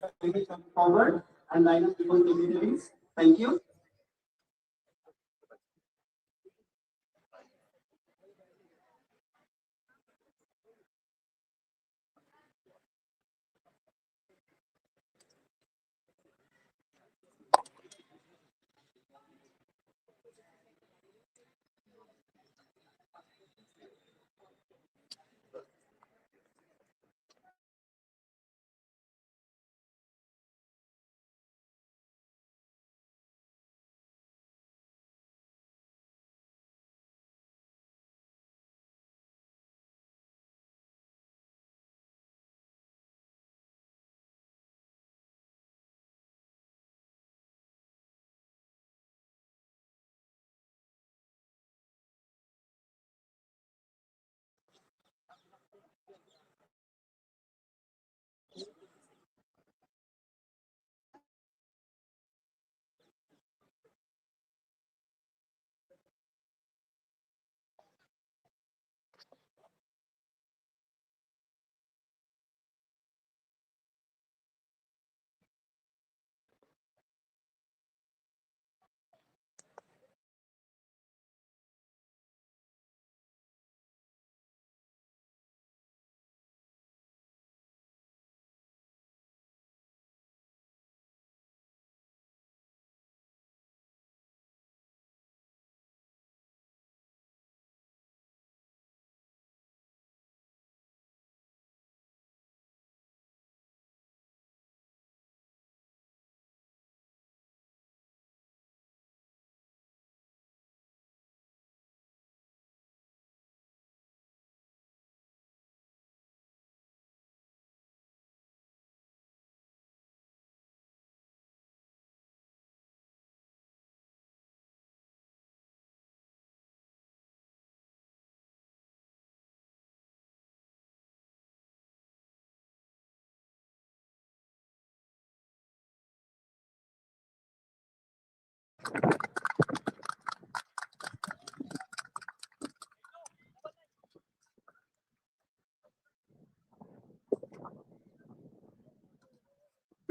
come forward and line up before the dignitaries. Thank you.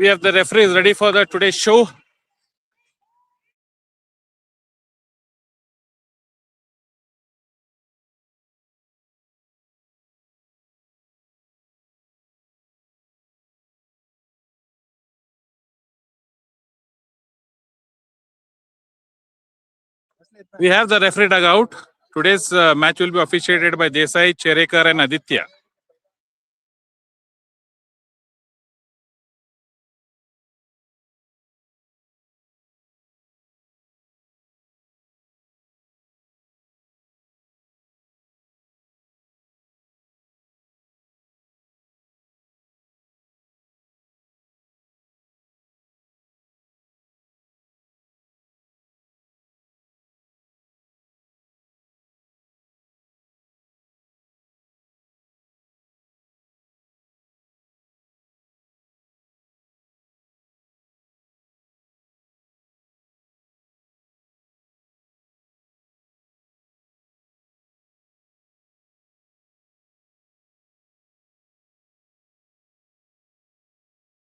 We have the referees ready for the today's show. We have the referee dugout. Today's match will be officiated by Desai, Cherekar and Aditya.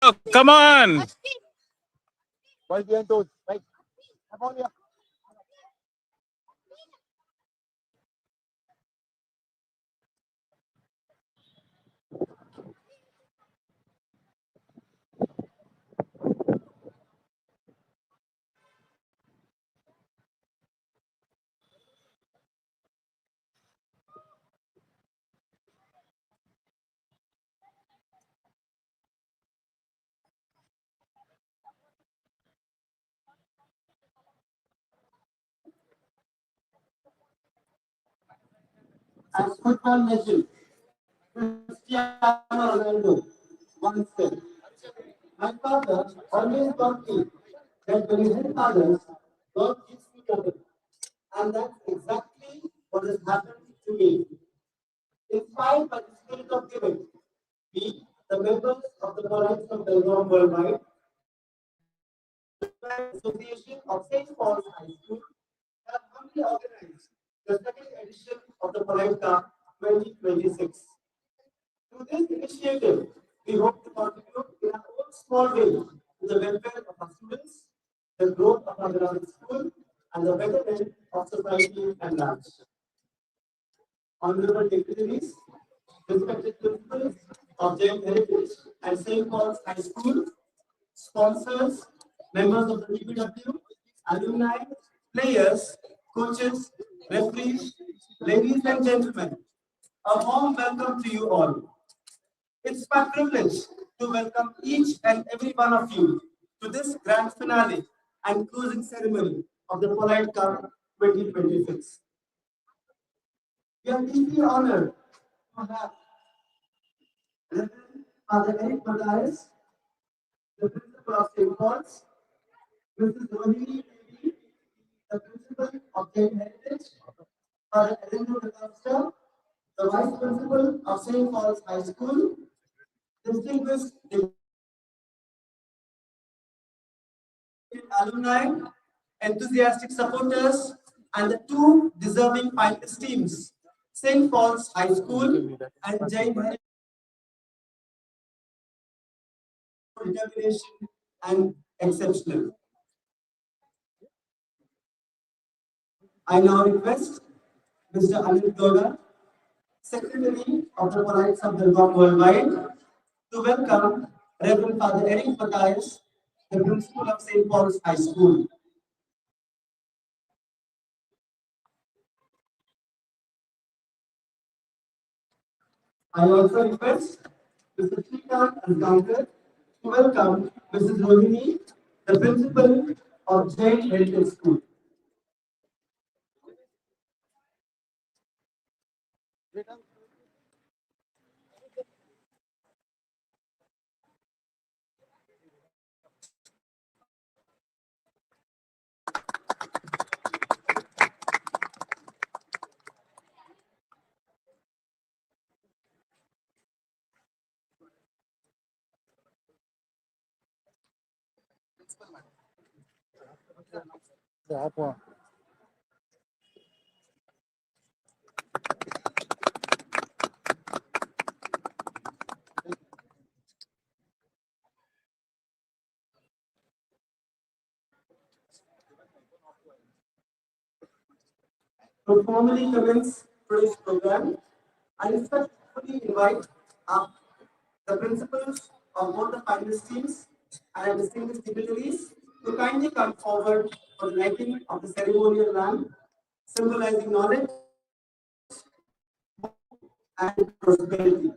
Oh, come on! As football legend, Cristiano Ronaldo once said, "My father always taught me that when you help others, God gives you double." And that's exactly what has happened to me. Inspired by the spirit of giving, we, the members of the Paulite Cup worldwide, Association of St.Paul High School, have humbly organized the second edition of the Paulite Cup 2026. Through this initiative, we hope to contribute in our own small way to the welfare of our students, the growth of our beloved school, and the betterment of society and large. Honorable dignitaries, respected principals of Jain Heritage and St. Paul's High School, sponsors, members of the PPW, alumni, players, coaches, referees, ladies and gentlemen, a warm welcome to you all. It's my privilege to welcome each and every one of you to this grand finale and closing ceremony of the Paulite Cup 2026. We are deeply honored to have Reverend Father Eric Matthias, the principal of St. Paul's, Mrs. Rohini Devi, the principal of Jain Heritage, Father Arindam Pratapsha, the vice principal of St. Paul's High School, distinguished alumni, enthusiastic supporters, and the two deserving finalist teams, St. Paul's High School and Jain Heritage, determination and exceptional. I now request Mr. Anil Gowda, Secretary of the Paulite Cup Worldwide, to welcome Reverend Father Eric Matthias, the principal of St. Paul's High School. I also request Mr. Shrikant Algankar to welcome Mrs. Rohini, the principal of Jain Heritage School. To formally commence today's program, I respectfully invite up the principals of both the finalist teams and distinguished dignitaries to kindly come forward for the lighting of the ceremonial lamp, symbolizing knowledge and prosperity.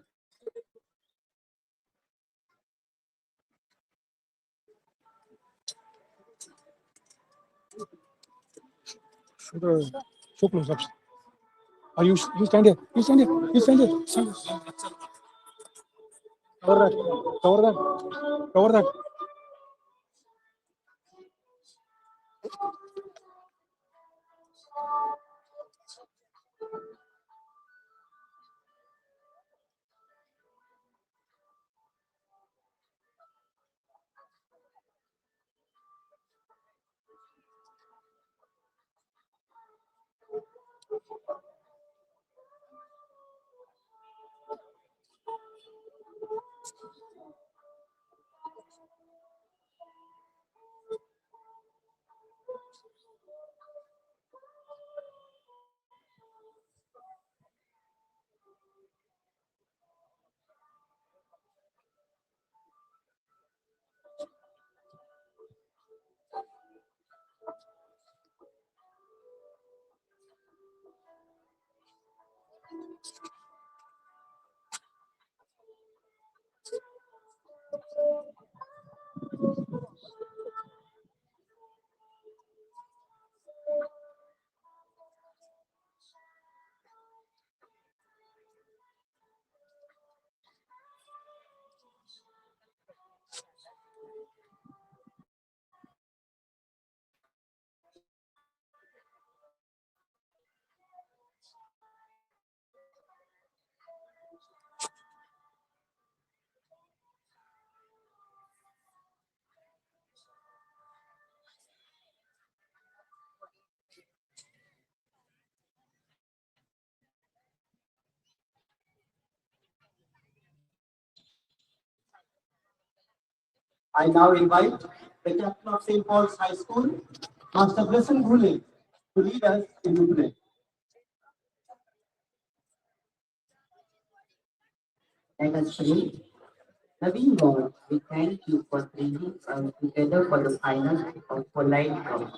So close up. Are you stand here? You stand here. You stand here. Stand here. Cover that. Cover that. Cover that. I now invite the captain of St. Paul's High School, Master Blessing Bhule, to lead us in the play. Let us pray. Loving God, we thank you for bringing us together for the final of Paulite Cup.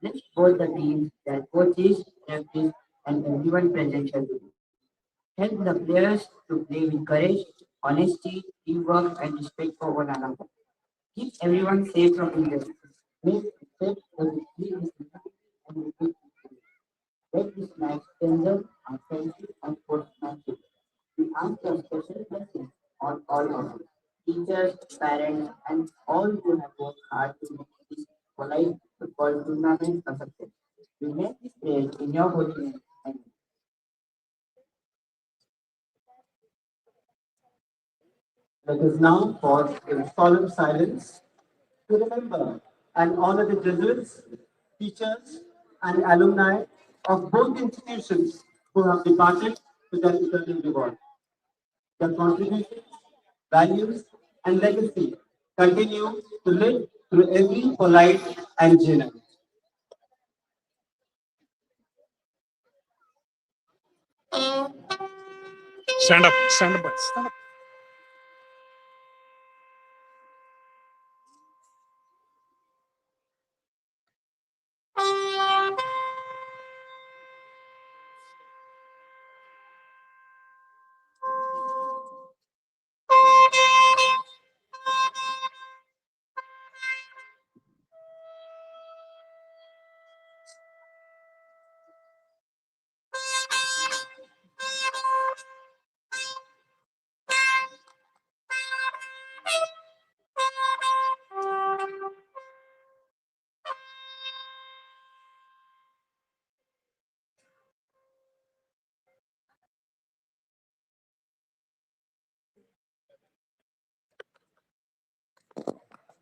Let both the teams, their coaches, referees, and everyone present here today help the players to play with courage, honesty, teamwork, and respect for one another. Keep everyone safe from injuries. Make accept the victory is and repeat victory. Let this match strengthen our friendship and sportsmanship. We ask your special blessings on all of you, teachers, parents, and all who have worked hard to make this polite football tournament a success. We make this prayer in your holy name. Amen. Let us now pause in solemn silence to remember and honor the graduates, teachers, and alumni of both institutions who have departed to their eternal reward. Their contributions, values, and legacy continue to live through every polite and genuine. Stand up. Stand up, boys. Stand up.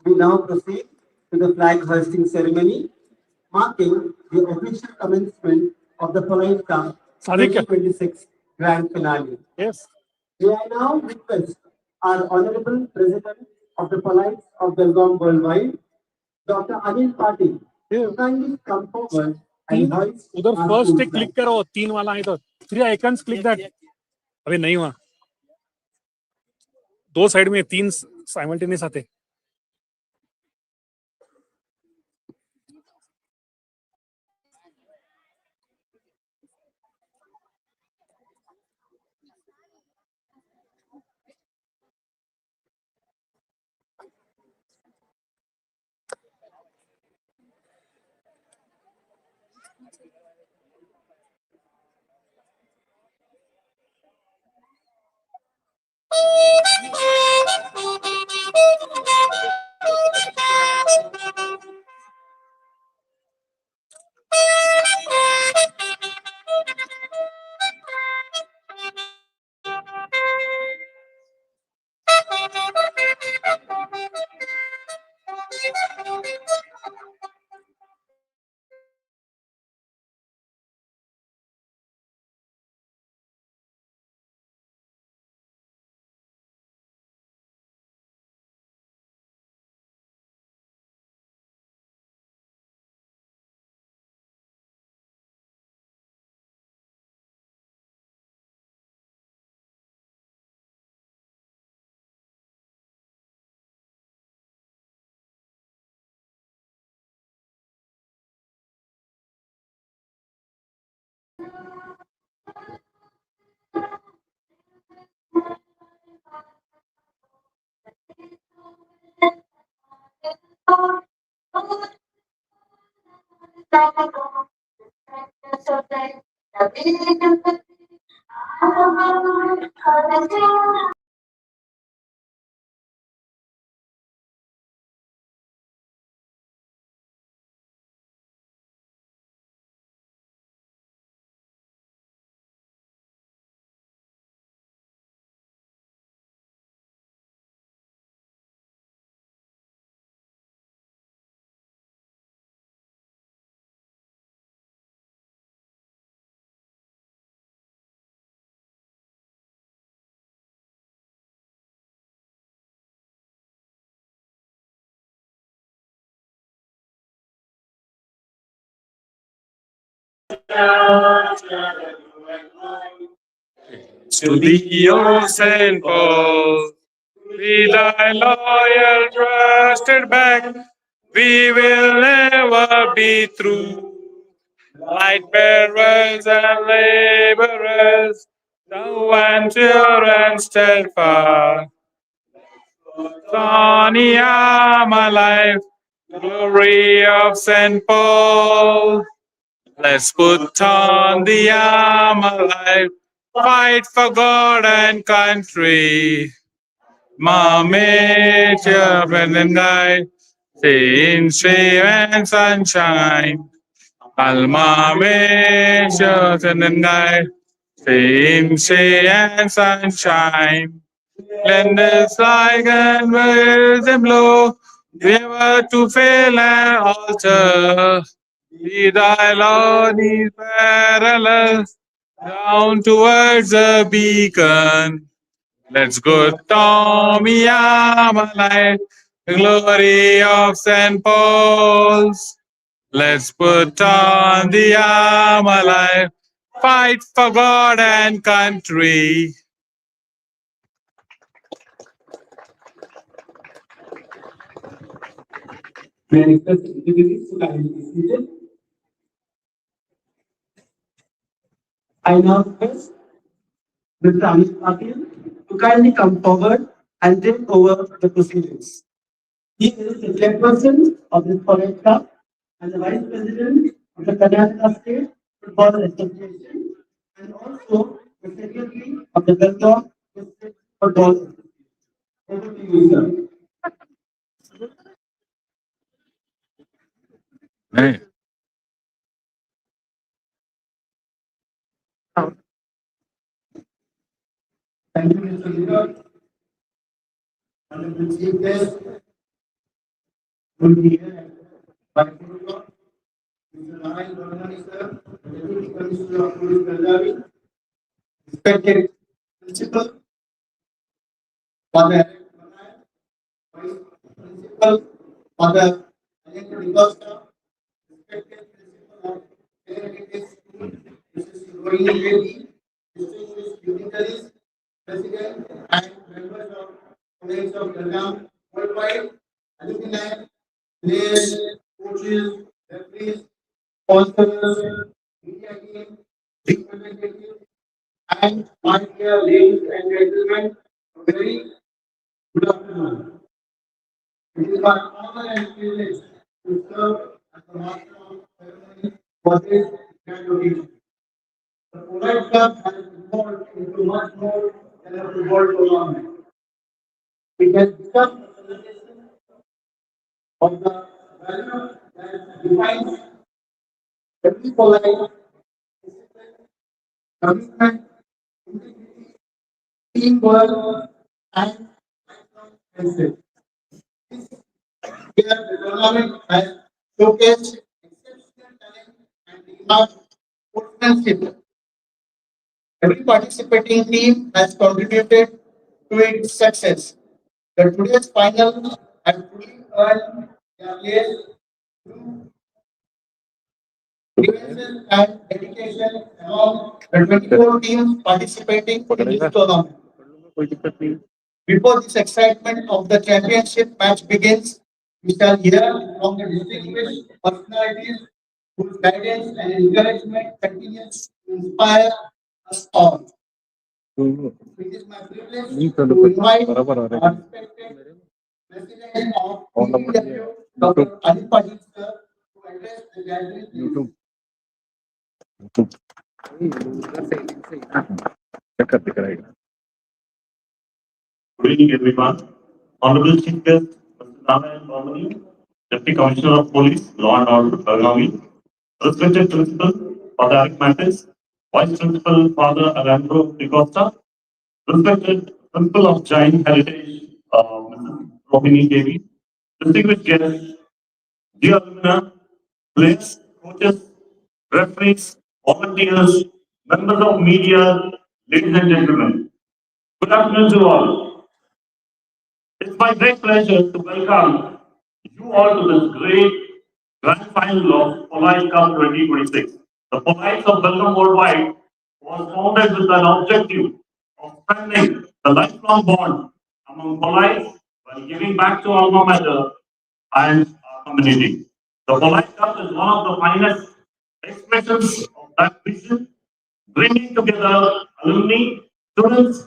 We now proceed to the flag hoisting ceremony, marking the official commencement of the Polite Cup Sadiq. 2026 Grand Finale. Yes. May I now request our Honorable President of the Polites of Belgaum Worldwide, Dr. Anil Patil, to kindly come forward and hoist उधर our first school एक click flag. करो 3 वाला है तो 3 icons click that अबे नहीं हुआ 2 side में 3 साइमल्टेनियस आते To thee, O St. Paul, be thy loyal, trusted back. We will never be true. Light bearers and laborers, thou and pure and steadfast. Sonia, my life, glory of St. Paul. Let's put on the armor life, fight for God and country. Major and guide, in shame and sunshine. Alma Major and guide, in shame and sunshine. Lend us like and waves and blow, never to fail and alter. Be thy Lord is perilous, down towards the beacon. Let's go, Tommy, Amalite, the glory of St. Paul's. Let's put on the Amalite, fight for God and country. May I request individuals to kindly be seated. I now request Mr. Anil Patil to kindly come forward and take over the proceedings. He is the chairperson of this Paulite Cup and the vice president of the Karnataka State Football Association and also the secretary of the Bangalore District Football Association. Over to you, sir. Hey. Thank you, Mr. Leader. Honorable Chief Guest, will be here by Mr. Narayan Varmani, sir, Deputy Commissioner of Police, Punjabi, respected Principal, Father Eric Manayan, Vice Principal, Father Alec Costa, respected Principal of Heritage School, Mrs. Rohini Reddy, distinguished dignitaries, President and members of College of Gangam worldwide, alumni, players, coaches, referees, sponsors, media team, representatives, and my dear ladies and gentlemen, a very good afternoon. It is my honor and privilege to serve as the master of ceremony for this grand occasion. The Paulite Cup has evolved into much more than a football tournament. It has become a celebration of the value that defines every polite discipline, commitment, integrity, teamwork, and friendship. This year, the tournament has showcased exceptional talent and remarked sportsmanship. Every participating team has contributed to its success. The today's final has truly earned their place through prevention and dedication among the 24 teams participating in this tournament. Before this excitement of the championship match begins, we shall hear from the distinguished personalities whose guidance and encouragement continues to inspire us all. It is my privilege to invite our respected President of PPW, Dr. Ali Patil sir, to address the gathering. Good evening, everyone. Honorable Chief Guest, Mr. Narayan Varmani, Deputy Commissioner of Police, Law and Order, Belgavi, respected Principal, Father Eric Matis, Vice Principal, Father Alejandro Costa, respected Principal of Jain Heritage, Mrs. Rohini Devi, distinguished guests, dear alumni, players, coaches, referees, volunteers, members of media, ladies and gentlemen. Good afternoon to all. It's my great pleasure to welcome you all to this great grand final of Paulite Cup 2026. The Polites of Belgium Worldwide was founded with an objective of strengthening the lifelong bond among Polites while giving back to alma mater and our community. The Paulite Cup is one of the finest expressions of that vision, bringing together alumni, students,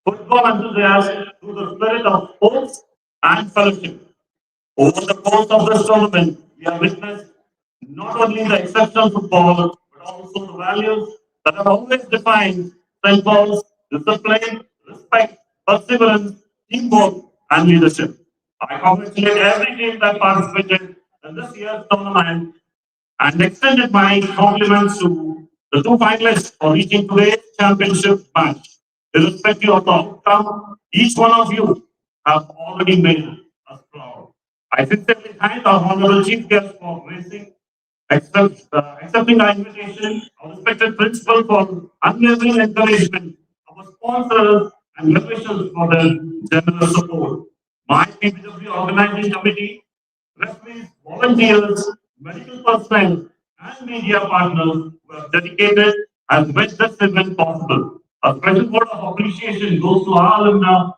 football enthusiasts through the spirit of sports and fellowship. Over the course of this tournament, we have witnessed not only the exceptional football, but also the values that have always defined St. Paul's discipline, respect, perseverance, teamwork, and leadership. I congratulate every team that participated in this year's tournament and extended my compliments to the two finalists for reaching today's championship match. Irrespective of the outcome, each one of you have already made us proud. I sincerely thank our Honorable Chief Guest for accepting our invitation, our respected principal for unwavering encouragement, our sponsors and well-wishers for their generous support. My PPW organizing committee, referees, volunteers, medical personnel, and media partners who have dedicated and made this event possible. A special word of appreciation goes to our alumni.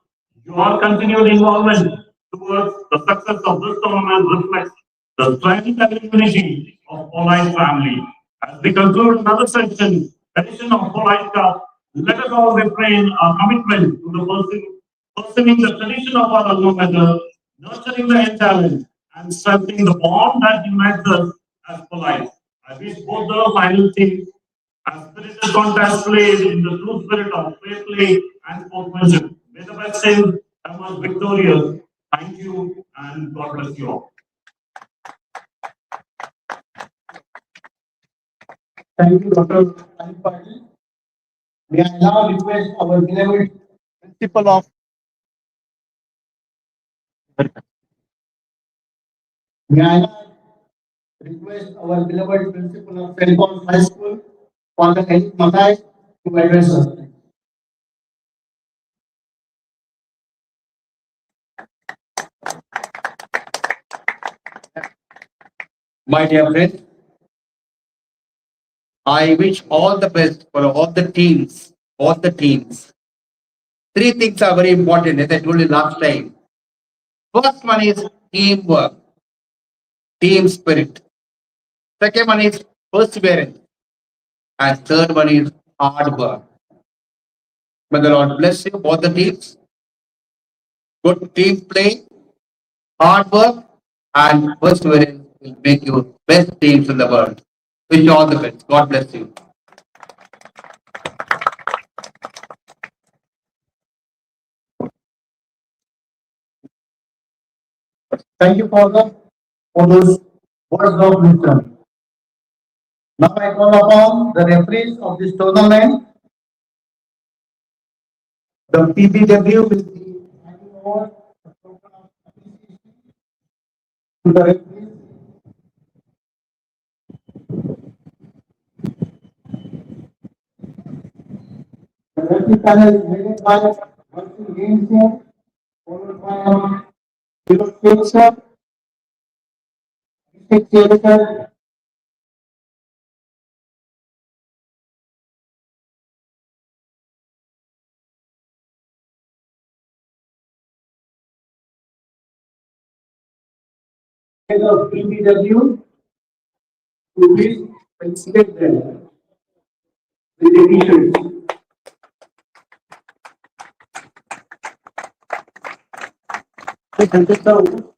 Your continued involvement towards the success of this tournament reflects the strength and unity of Paulite family. As we conclude another edition of Paulite Cup, let us all refrain our commitment to the pursuing the tradition of our alma mater, nurturing the young talent, and strengthening the bond that unites us as Paulite. I wish both the final teams as spirited contest played in the true spirit of fair play and sportsmanship. May the best team emerge victorious. Thank you and God bless you all. Thank you, Dr. Patil. May I now request our beloved principal of May I now request our beloved principal of St.Paul High School, Father Eric Matai, to address us. My dear friend, I wish all the best for all the teams, all the teams. Three things are very important, as I told you last time. First one is teamwork, team spirit. Second one is perseverance. And third one is hard work. May the Lord bless you, both the teams. Good team play, hard work, and perseverance will make you best teams in the world. Wish you all the best. God bless you. Thank you for those words of wisdom. Now I call upon the referees of this tournament. The PPW will be handing over the token of appreciation to the referees. The referee panel is headed by Jain sir, followed by Philip sir, District Chair, head of PPW, to please felicitate them with the t-shirts. Thank you, sir.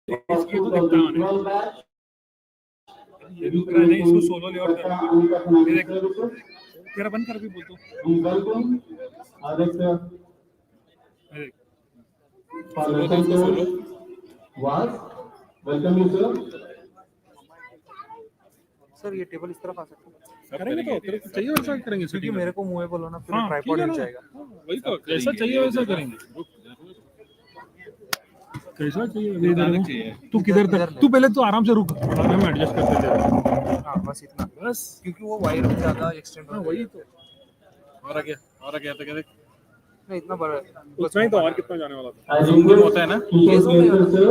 ये तो दिखता है 2012 batch. ये दूसरा नहीं, इसको solo ले और कर। ये देख, Services. तेरा बंद कर भी बोल तो। We welcome Director ये देख, for सोलो the तो इसको St.Paul solo. was. Welcome you, sir. Sir ये टेबल इस तरफ आ सकता है करेंगे तो तेरे को चाहिए वैसा करेंगे क्योंकि shooting मेरे का। को मूवेबल होना फिर हाँ, ट्राइपॉड ठीक है हिल ना? जाएगा। वही तो जैसा चाहिए वैसा करेंगे। कैसा चाहिए इधर चाहिए। तू किधर तक, तू पहले तो आराम से रुक, बाद में एडजस्ट करते थे। हाँ बस इतना, बस क्योंकि वो वायर ज्यादा एक्सटेंड हाँ हो वही तो। और आ गया तो क्या देख, नहीं इतना बड़ा उतना ही तो और कितना जाने वाला था। I Zoom request होता है ना? ये Kishore zoom नहीं Kelkar, होता। sir,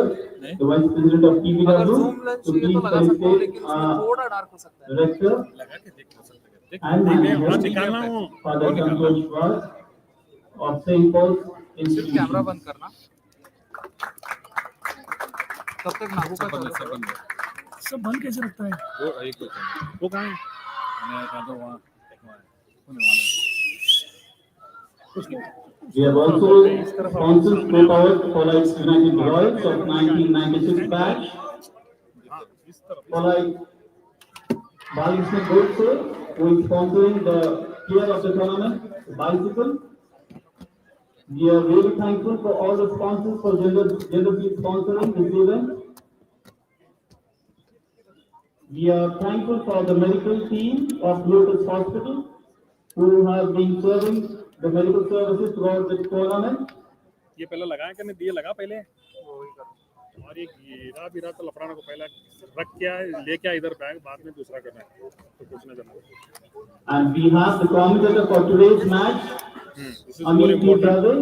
the Vice President of अगर TVW, जूम लेंस to चाहिए तो please लगा सकता हूँ, लेकिन felicitate उसमें थोड़ा डार्क हो सकता है। Director लगा के देख सकते हैं। देख and और manager निकालना हो for the और निकालना। Santosh was of St. Paul's सिर्फ कैमरा institution. बंद करना, तब तक नागू का चालू करो। सब बंद कैसे रखता है? वो कहाँ है? We have also sponsored Pro-Powered Paulite United Royals of 1996 batch. Paulite Balakrishna Ghosh, sir, who is sponsoring the player of the tournament, bicycle. We are really thankful for all the sponsors for generously sponsoring this event. We are thankful for the medical team of Lotus Hospital who have been serving the medical services throughout the tournament. ये पहले लगाया कि नहीं? दिए लगा पहले और ये गिरा तो लफड़ाना को पहले रख क्या ले क्या इधर बैग, बाद में दूसरा करना है तो कुछ नहीं करना। And we have the commentator for today's match, This is more Amit important. Brother.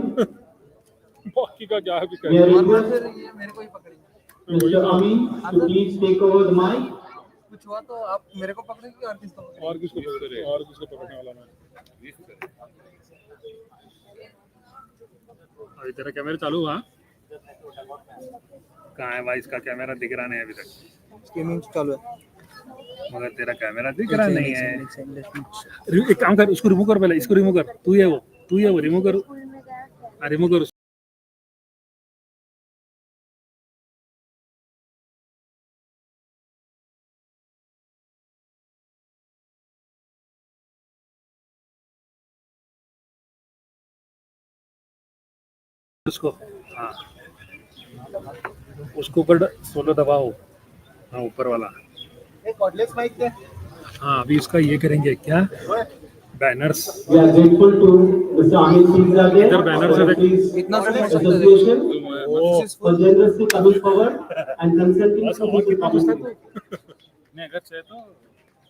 बाकी का क्या भी We are करें। और मैं request फिर ये मेरे को ही पकड़ेंगे। Mr. Amin to please take over the mic. कुछ हुआ तो आप मेरे को पकड़ेंगे और किसको पकड़ेंगे? और किसको पकड़ने वाला मैं? अभी तेरा कैमरा चालू हुआ? कहाँ है भाई? इसका कैमरा दिख रहा नहीं अभी तक, स्ट्रीमिंग चालू है। मगर तेरा कैमरा दिख रहा नहीं है। एक काम कर, उसको रिमूव कर, पहले इसको रिमूव कर। तू ही है वो रिमूव कर। रिमूव कर उसको। हाँ उसको ऊपर सोलो दबाओ। हाँ ऊपर वाला। हाँ अभी इसका ये करेंगे क्या, banners. We are grateful to Mr. Amit Singh इधर बैनर से देख। इतना से motion Association This is for generously coming forward and consenting बस to और this कितना पूछता opportunity. तू? नहीं अगर चाहे तो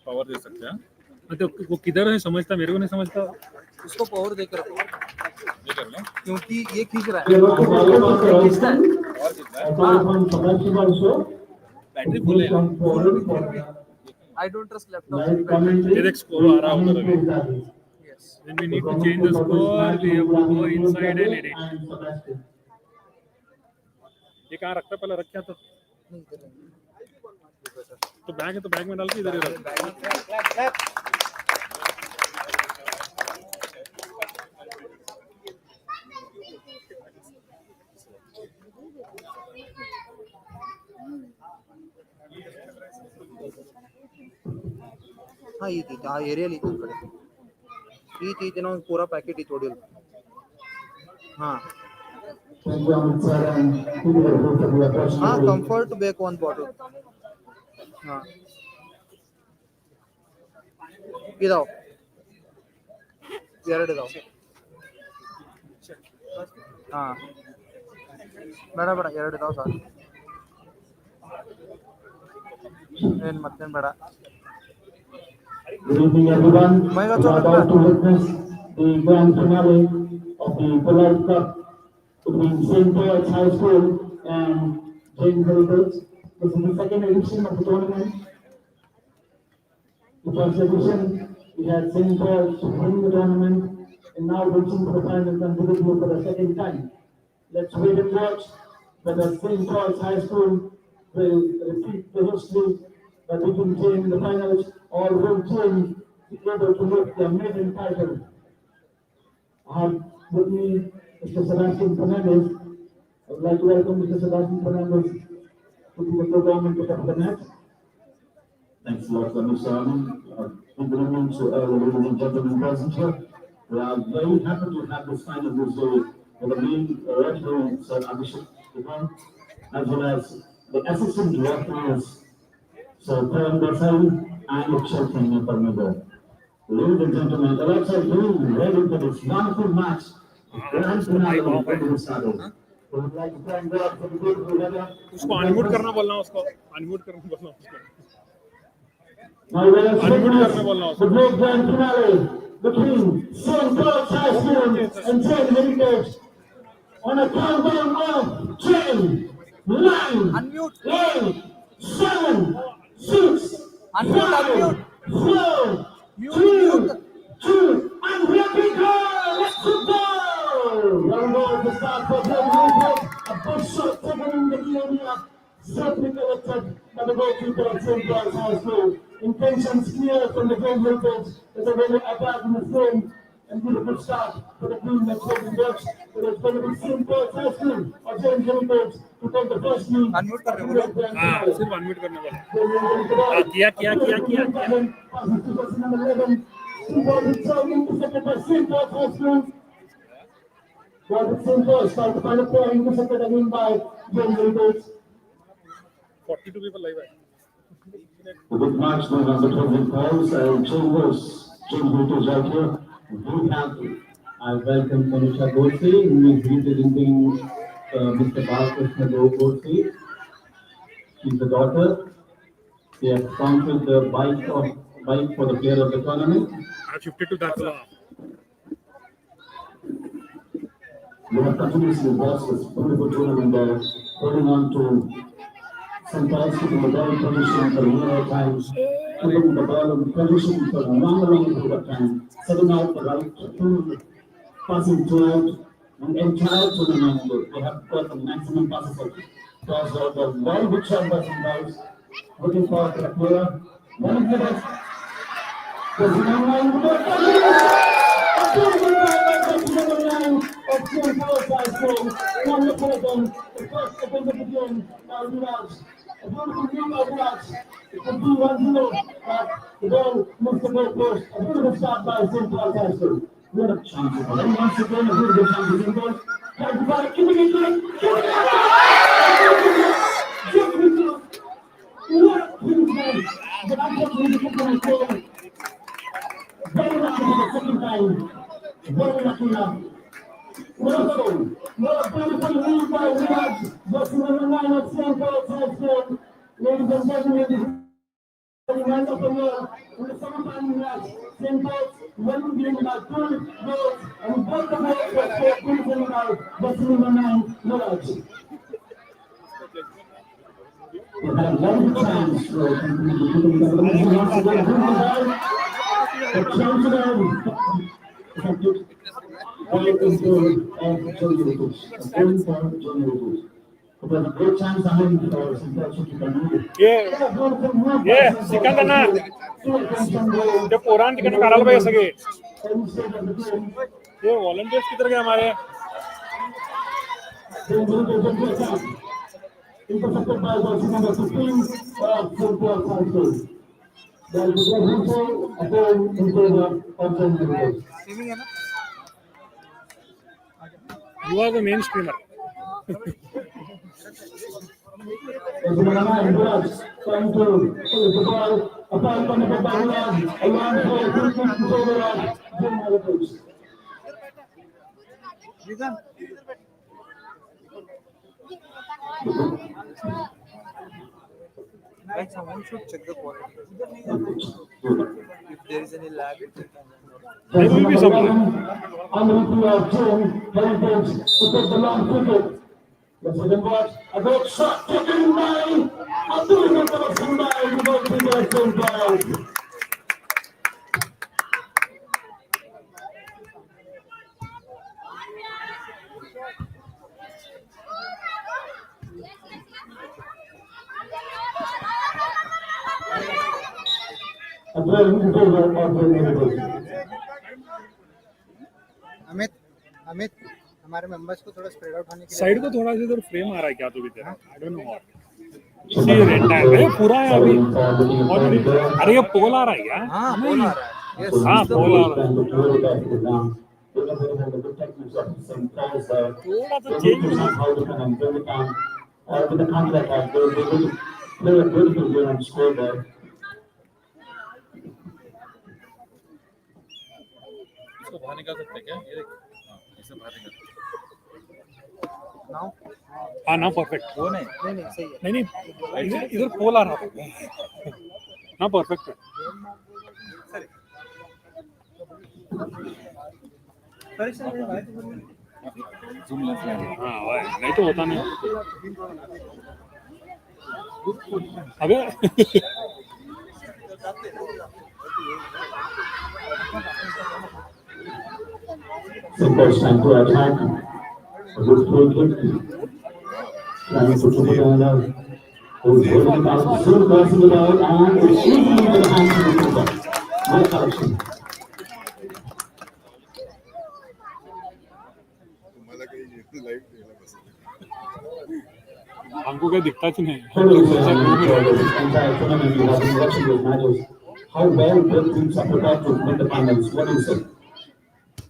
पावर दे सकते हैं। मतलब वो किधर है समझता, मेरे को नहीं समझता। उसको पावर देकर रखो ये कर लें। क्योंकि ये खींच रहा We है। have also followed Mr. Ralston, और कितना है? from Sabashib also. Battery full है। Come forward for I don't trust laptop. live commentary. ये देख स्कोर आ रहा है उधर अभी। Amin Yes. When we need to change the score, we have to go inside and edit. and Sebastian. ये कहाँ रखता है? पहले रख क्या तो बैग है तो बैग में डाल के इधर ही रख। हाँ ಈ ತೀತ ಆ ಏರಿಯಲ್ಲಿ ಈ ಕಡೆ ಈ ತೀತ ನಾವು ಪೂರಾ ಪ್ಯಾಕೆಟ್ ಈ ತೋಡಿಲ್ಲ हाँ Thank you, Amit sir, and to the group that we appreciate. हाँ ಕಂಫರ್ಟ್ ಬೇಕು ಒಂದು ಬಾಟಲ್ हाँ ಇದಾವ ಎರಡು ಇದಾವ हाँ ಬೇಡ ಬೇಡ ಎರಡು ಇದಾವ ಸಾಕು ಏನು ಮತ್ತೇನು ಬೇಡ Good evening, everyone. We मैं are तो about to witness the grand finale of the Paulite Cup between St. Paul's High School and Jain Heritage. This is the second edition of the tournament. The first edition, we had St. Paul's winning the tournament and now reaching to the final consecutively for the second time. Let's wait and watch whether St. Paul's High School will repeat the history by beating Jain in the finals, or will Jain be able to lift their maiden title? I have with me Mr. Sebastian Fernandez. I would like to welcome Mr. Sebastian Fernandez putting the program into the net. Thanks a lot, Mr. Arman. Good evening to all the ladies and gentlemen present here. We are very happy to have this final this day with the main referee, Sir Abhishek Ivan, as well as the assistant referees, Sir Prem Desai and the chairman Parminder. Ladies and gentlemen, the lights are getting ready for this wonderful match. Grand finale of the started. We would like to thank God for the beautiful weather. उसको unmute करना बोलना उसको unmute करना बोलना उसको Now we are unmute करना बोलना the उसको great grand finale between St.Paul High School and Jain Heritage on a countdown of 10, 9, 8, 7, 6, 5, 4, 3, 2, and here we go! Let's go! One more to start for Jain Heritage. A good shot taken in the area. Certainly collected by the goalkeeper of St. Paul's High School. Intentions clear from the Jain Heritage. There's a very attack in the frame. And beautiful start for the team that's taking Dutch. But it's going to be St. Paul's High School or Jain Heritage to take the first lead. Unmute करने बोलो हाँ सिर्फ unmute करने बोला हाँ किया Passes to person number 11. Intercepted by St. Paul's High School. Well, St. Paul start to find a player intercepted again by Jain Heritage. 42 people live है A big match going on between St. Paul's and Jain Heritage right here. Very happy. I welcome Manisha Gossi, who is representing Mr. Balakrishna Gossi. She's the daughter. She has sponsored the bike for the player of the tournament. 52 दाखला We have continuously watched this beautiful tournament there, holding on to St. Paul's keeping the ball in position for a long time, keeping the ball in position for a long period of time, setting out the right to passing throughout the entire tournament. They have got the maximum passes of toss out the very good shot by St. Paul's, looking for the player. One of the best. There's number 9 of St. Paul's High School. Wonderful again. The first attempt of the game. Now Raj. A beautiful game of Raj. It could be 1-0, but the ball missed the goal post. A beautiful start by St. Paul's High School. What a chance. And once again, a beautiful chance for St. Paul's. Trying to find it. Keeping it going. Keeping it going. What a huge man. But unfortunately, the football is going. Very lucky for the second time. Very lucky now. Wonderful. What a beautiful lead by Raj. Just number 9 of St. Paul's High School. Ladies and gentlemen, this is the end of the year. In the semi-final match, St. Paul's winning game by 2 goals, and both the goals were scored beautifully by just number 9, Raj. They had one chance to continue to put the once again, the chance right control of generators, going for generators. It was a great chance ahead for St. Paul's to continue. ये सिकंदर ना ते पोरान तिकडे काढायला पाहिजे सगळे ते volunteers किधर गए हमारे Intercepted by the number 15 of St. Paul's High School. There is a whistle again in favor of generators. Swimming है ना You are the main streamer. There's number 9, Raj, trying to pull the ball, a ball coming up by Raj, a long play, quick in favor of Jain Heritage. Like someone should check the quality. If there is any lag, it can. There will be some on the replay of Jain Heritage to take the long cricket. The second watch, a great shot taken by Abdul Nabar Sundar, the goalkeeper of St. Paul. A player in favor of Jain Heritage. Amit हमारे members को थोड़ा spread out होने के लिए side को थोड़ा सा इधर फ्रेम आ रहा है क्या तो भी तेरा आई डोंट नो व्हाट इसी रेड है ये पूरा है अभी ऑलरेडी। अरे ये पोल आ रहा है क्या? हाँ पोल आ रहा है यस हाँ पोल आ रहा है। थोड़ा तो चेंज होना with the counter attack, they were able to play a beautiful game and score there. इसको बाहर निकाल सकते हैं क्या? ये देख, हाँ, इसे बाहर निकाल। नाउ हाँ ना परफेक्ट। वो नहीं सही है नहीं इधर पोल आ रहा था ना परफेक्ट है। हाँ भाई नहीं तो होता नहीं अबे St.Paul trying to attack. A good throw kick. Trying to put it on the who's holding it out, still crossing it out, and it's shooting into the hands of the keeper. No correction. हमको क्या दिखता ही नहीं। Hello, sir. This entire tournament we have been watching those matches. How well both teams are prepared to win the finals. What do you say?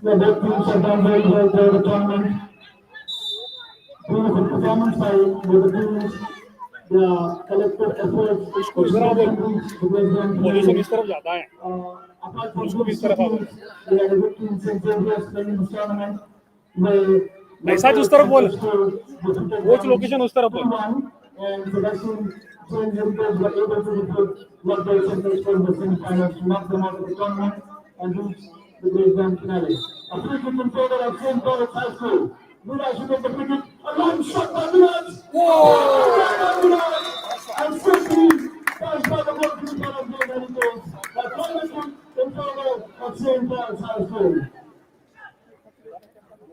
Yeah, both teams have done very well throughout the tournament. Beautiful performance by both the teams. Their collective efforts. Position इस तरफ ज्यादा है। Apart from these two teams, we had a good team St.Paul playing this tournament. ऐसा उस तरफ बोल। Coach location उस तरफ बोल। And Sebastian Jain Heritage were able to recruit what they sent us for the semi-finals to knock them out of the tournament and reach the great grand finale. A free kick in favor of St.Paul High School. Viraj should take the free kick. A long shot by Viraj. And swiftly passed by the goalkeeper of Jain Heritage. That wonderful in favor of St.Paul High School.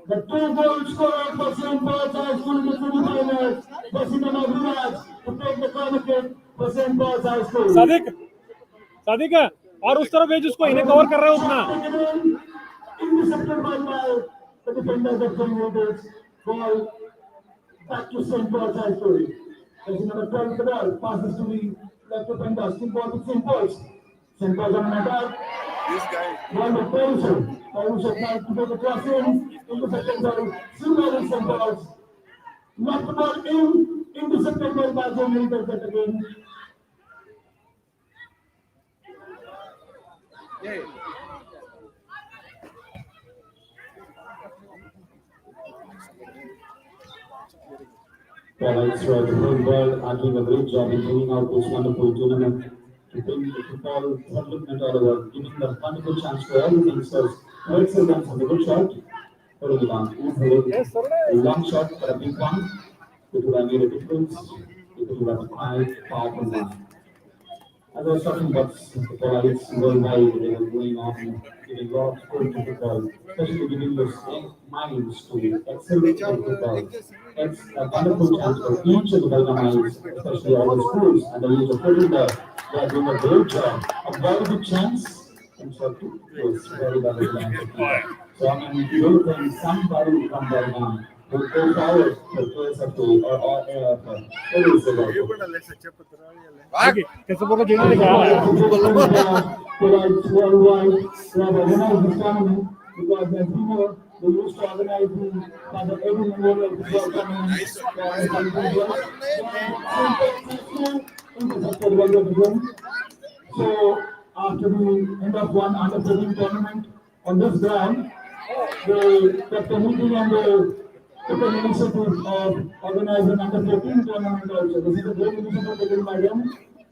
The two goals scored for St.Paul High School in the semi-finals. President of Viraj to take the corner kick for St.Paul High School. Sadiq और उस तरफ भेज उसको इन्हें cover कर रहे हो उतना। Intercepted by the defenders of Jain Heritage. Ball back to St.Paul High School. President number 12 the ball passes to the left defender. Still ball to St.Paul. St.Paul on attack. Ball with Paulite trying to get the cross in. Intercepted by Silver and St.Paul. Knocked the ball in. Intercepted by Jain Heritage again. Paulite throughout the whole world are doing a great job in bringing out this wonderful tournament to bring the football development all over, giving a wonderful chance for all the youngsters. Excellent dance and a good shot. Very long. A long shot for a big one. It would have made a difference. It would have a quite powerful one. As I was talking about the Paulites worldwide, they were going on giving a lot of scope to football, especially giving those young minds to excel in football. It's a wonderful chance for each of the Belgians, especially all the schools and the age of 14 there. They are doing a great job. A very good chance. And so it's very valuable. So I mean, you don't think somebody will come there now. Will go forward for KSF2 or AFF. What is it about? कैसे बोलो जेना दिखा रहा है। Worldwide, they have organized this tournament because as you know, they used to organize the every memorial football tournament. So after the end of one under-13 tournament on this ground, they kept a meeting and they took an initiative of organizing under-14 tournament also. This is a great initiative taken by them.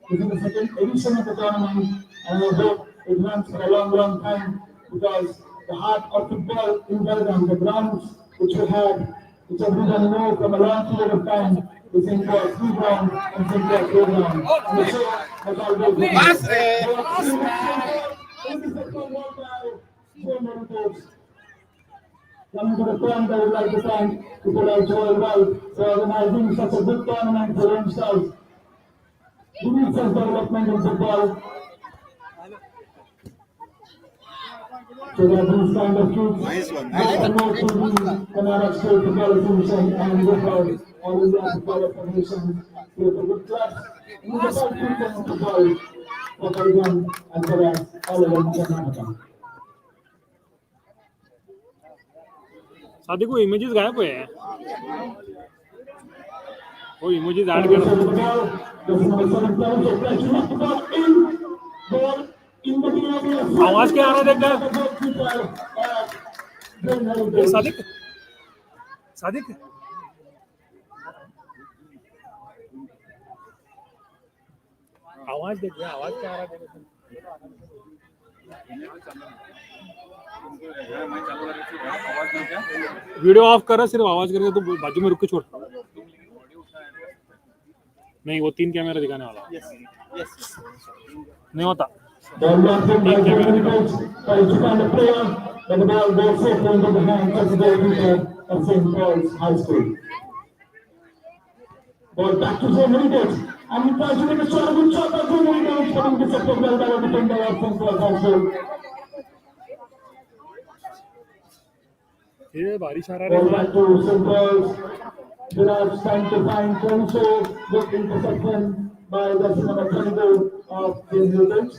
This is the second edition of the tournament, and I hope it runs for a long, long time because the heart of football in Belgium, the grounds which we have, which everyone knows from a long period of time, is St. Paul's free ground and St. Paul's playground. And the show has always been coming to the front, I would like to thank people like Joel Wright for organizing such a good tournament for youngsters. We need such development in football. So that these kind of kids promote to the Canada State Football Association and with all India Football Federation to with a good class. In the first two times to ball for Kaigan as well as all over Karnataka. शादी को images गायब हुए हैं वो images add Ball कर is number 7 players of play. She knocked the ball in the area. आवाज क्या आ रहा है देख Jain सादिक सादिक आवाज देख आवाज क्या आ रहा है वीडियो ऑफ कर सिर्फ आवाज करके तो बाजू में रुक के छोड़ नहीं वो 3 कैमरा दिखाने वाला नहीं होता The left by Germany coach by Japan player, and the ball goes safely into the hands of the goalkeeper of St.Paul's High School. Ball back to Germany coach, and he tries to make a shot, a good shot by Germany coach, but intercepted well by the defender of St.Paul's High School. ये बारिश आ रहा Ball है back to St.Paul's. Viraj trying to find Conso, good interception by the number 22 of Jain coach.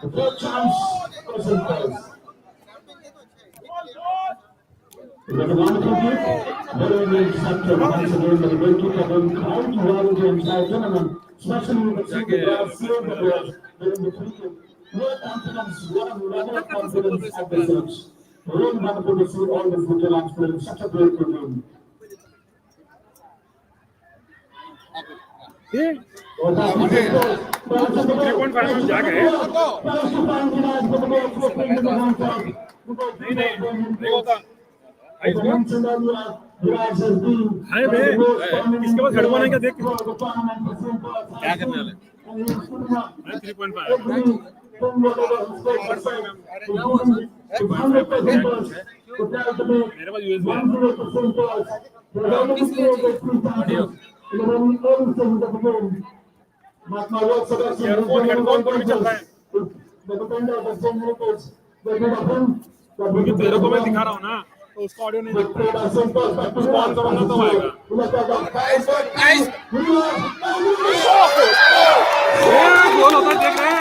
The third chance for St. Paul's. It was a wonderful kick, very well intercepted once again by the goalkeeper going out rather than inside tournament, especially with the two guys saved the ball during the free kick. More confidence, one level of confidence at the search. Really wonderful to see all these veterans playing such a great game. नहीं होता है बे इसके बाद खड़वाना क्या देख क्या करने वाले 3.5 मेरे पास यूएसबी हेडफोन भी चल रहा है क्योंकि तेरे को मैं दिखा रहा हूँ ना तो उसका ऑडियो नहीं दिखता उसको ऑन करूंगा तो आएगा गोल होता देख रहे हैं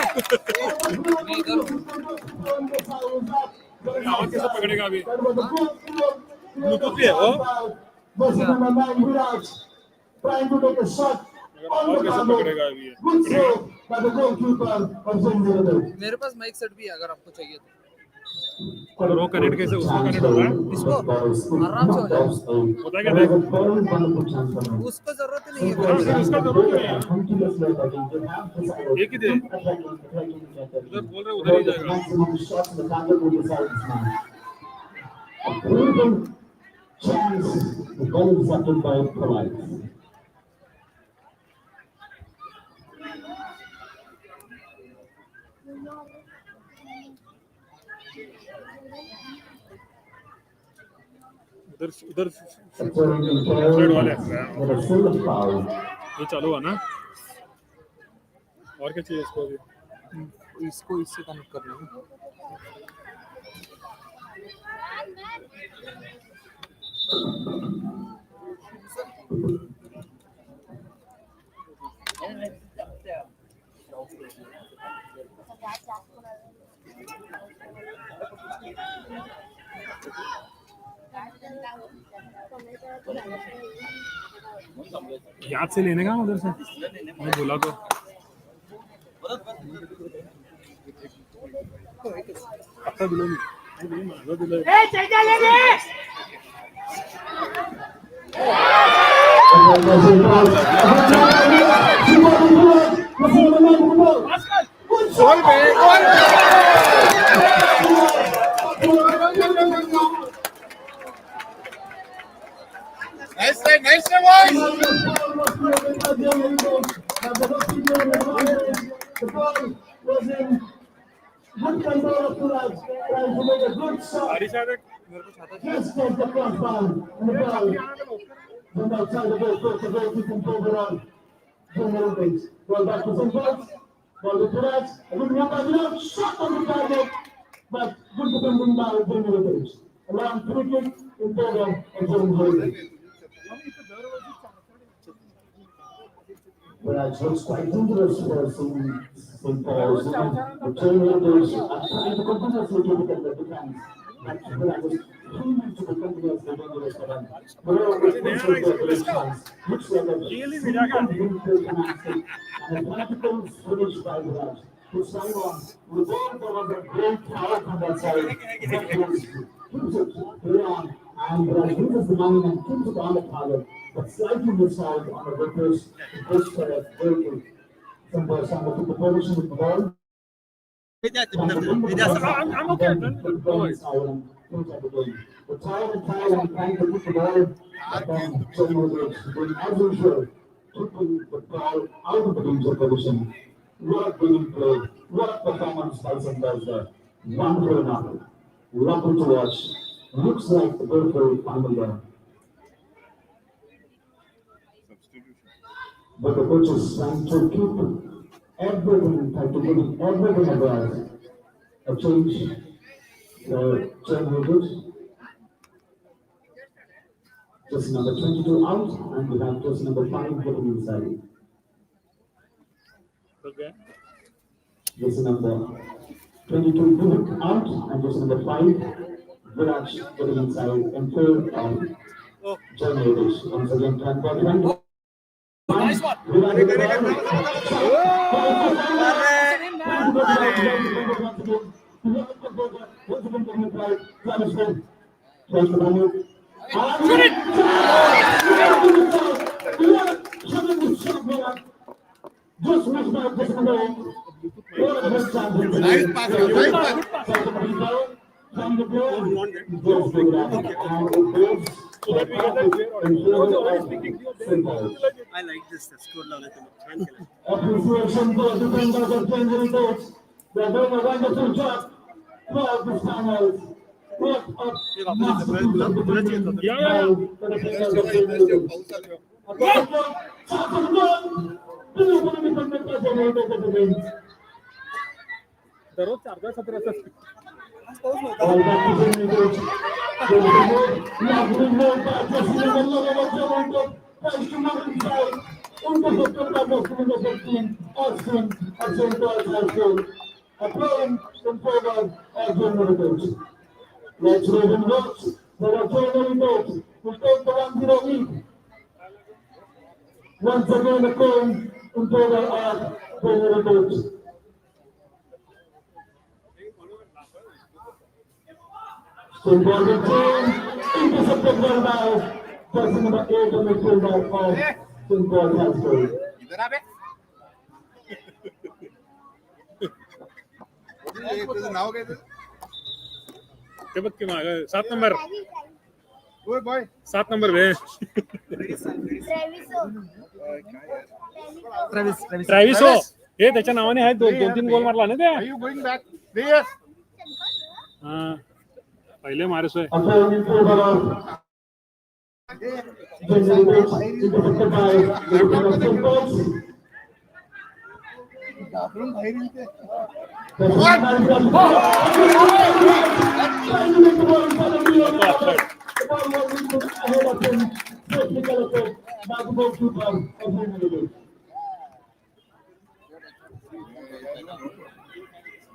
आवाज कैसे पकड़ेगा अभी ब्लूटूथ भी है वो आवाज कैसे पकड़ेगा अभी मेरे पास माइक सेट भी है अगर आपको चाहिए तो वो कनेक्ट कैसे उसको कनेक्ट होगा इसको आराम से हो जाएगा होता क्या देख उसको जरूरत ही नहीं है उसका जरूरत नहीं है एक ही दे उधर बोल रहे उधर ही जाएगा Chance, the ball is accepted by Paulite. उधर साइड वाले foul. ये चालू है ना और क्या चाहिए इसको अभी इसको इससे कनेक्ट करना है याद से लेने का उधर से मैं बोला तो पक्का दिलो नहीं मांगो दिलो गोल पे गोल Nice try, boys. The ball was in good control of Suraj, trying to make a good shot. बारिश आ गई Just take the crossbar and the ball went outside the goal post. The goalkeeper overall. General things. Ball back to St.Paul. Ball to Suraj. A good number, shot on the target, but good defending by General things. A long free kick in favor of General things. Well, it's quite dangerous for St.Paul. The Generators are trying to continuously keep it in the defense. But Viraj is trying to be continuously dangerous for them. Looks like a and a practical finish by Viraj. To sign on, we thought there was a great power from that side. Keeps it play on, and Viraj uses the money and keeps it on the target. But slightly missed out on the reverse push for a very good. Some took the position with the ball. I'm okay. The child and trying to put the ball down. So doing as usual, keeping the ball out of the danger position. What a brilliant play. What a performance by St.Paul there. Wonderful enough. Lovely to watch. Looks like the beautiful final there. But the coach is trying to keep everything, trying to give everything away. A change, the Jain. Just number 22 out, and we have just number 5 getting inside. Okay. Just number 22 out, and just number 5, Viraj getting inside, and third out, Jain. Once again, turn for 20. Nice one. Just missed by just number 8. Nice pass, nice pass. From the goal, I like this. Score appreciation for the defenders of Jain. They're doing a wonderful job throughout this finals. What a masterpiece of defending by the defenders of Jain. दररोज 4-17 असतात All back to Jain. Lovely move by just number 11. Tries to move inside. Into the number 15. Austin at St.Paul High School. A playing in favor of Jain. Let's read and watch. There are Jain will take the 1-0 lead. Once again, a playing in favor of Jain. St.Paul team intercepted well by person number 8 on the field of St.Paul High School. इधर आ बे ये नाव गए थे ते बघ की माग 7 number ओए boy 7 number बे ट्रॅव्हिसो हे त्याच्या नावाने आहेत 2-3 गोल मारला ना ते are you going back yes हा पहिले मारसोय A playing in favor of intercepted by the defender of St.Paul. Bathroom बाहेर येते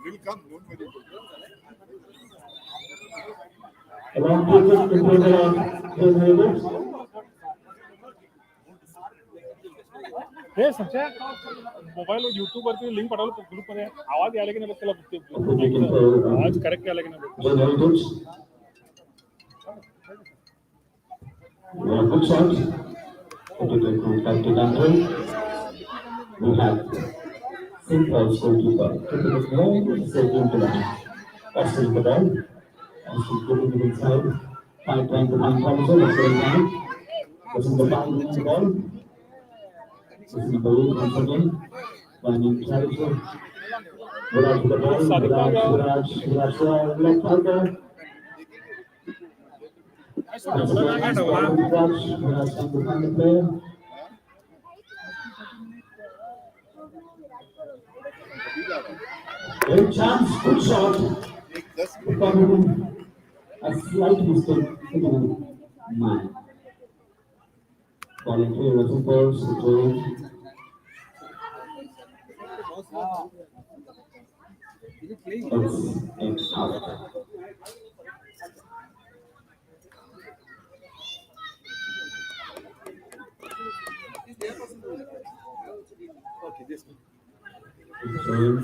will come don't worry Along with it, in favor of Jain. हे सच्चा मोबाईल YouTube वरती लिंक पाठवलं group मध्ये आवाज यायला की नाही बघ त्याला आवाज करेक्ट यायला की नाही Jain Heritage. Good shot. We have St.Paul's goalkeeper taking it long, saving into the hand. Passing the ball. And she's getting it inside. Trying to find Thompson. That's very fine. This is the final ball. This is number 8 once again. Finding Charity. Viraj with the ball. Viraj left fielder. Once again, Viraj trying to find the player. Great chance, good shot. Probably a slight mistake. Man. Calling for Russell Falls, Jain. It's out. Jain.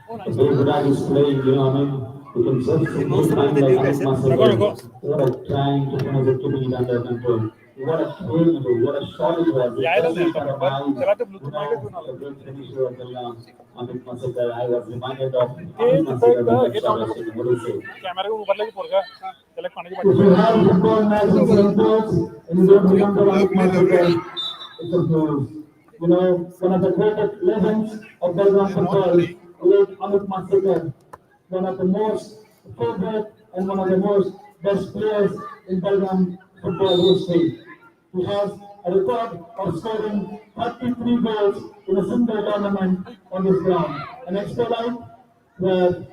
The way Viraj is playing, I mean, you can just simply find like Amit Masai. What a trying to finish it, keeping it under control. What a play, what a shot it was. Especially for the mind, the great finisher of the Amit Masai. I was reminded of Amit Masai when that shot was taken. What do you say? If you have football match in St. Paul's and you don't remember Amit Masai, it's a fluke. One of the greatest legends of Belgian football, late Amit Masai, one of the most favorite and one of the most best players in Belgian football history. He has a record of scoring 33 goals in a single tournament on this ground. An extra life where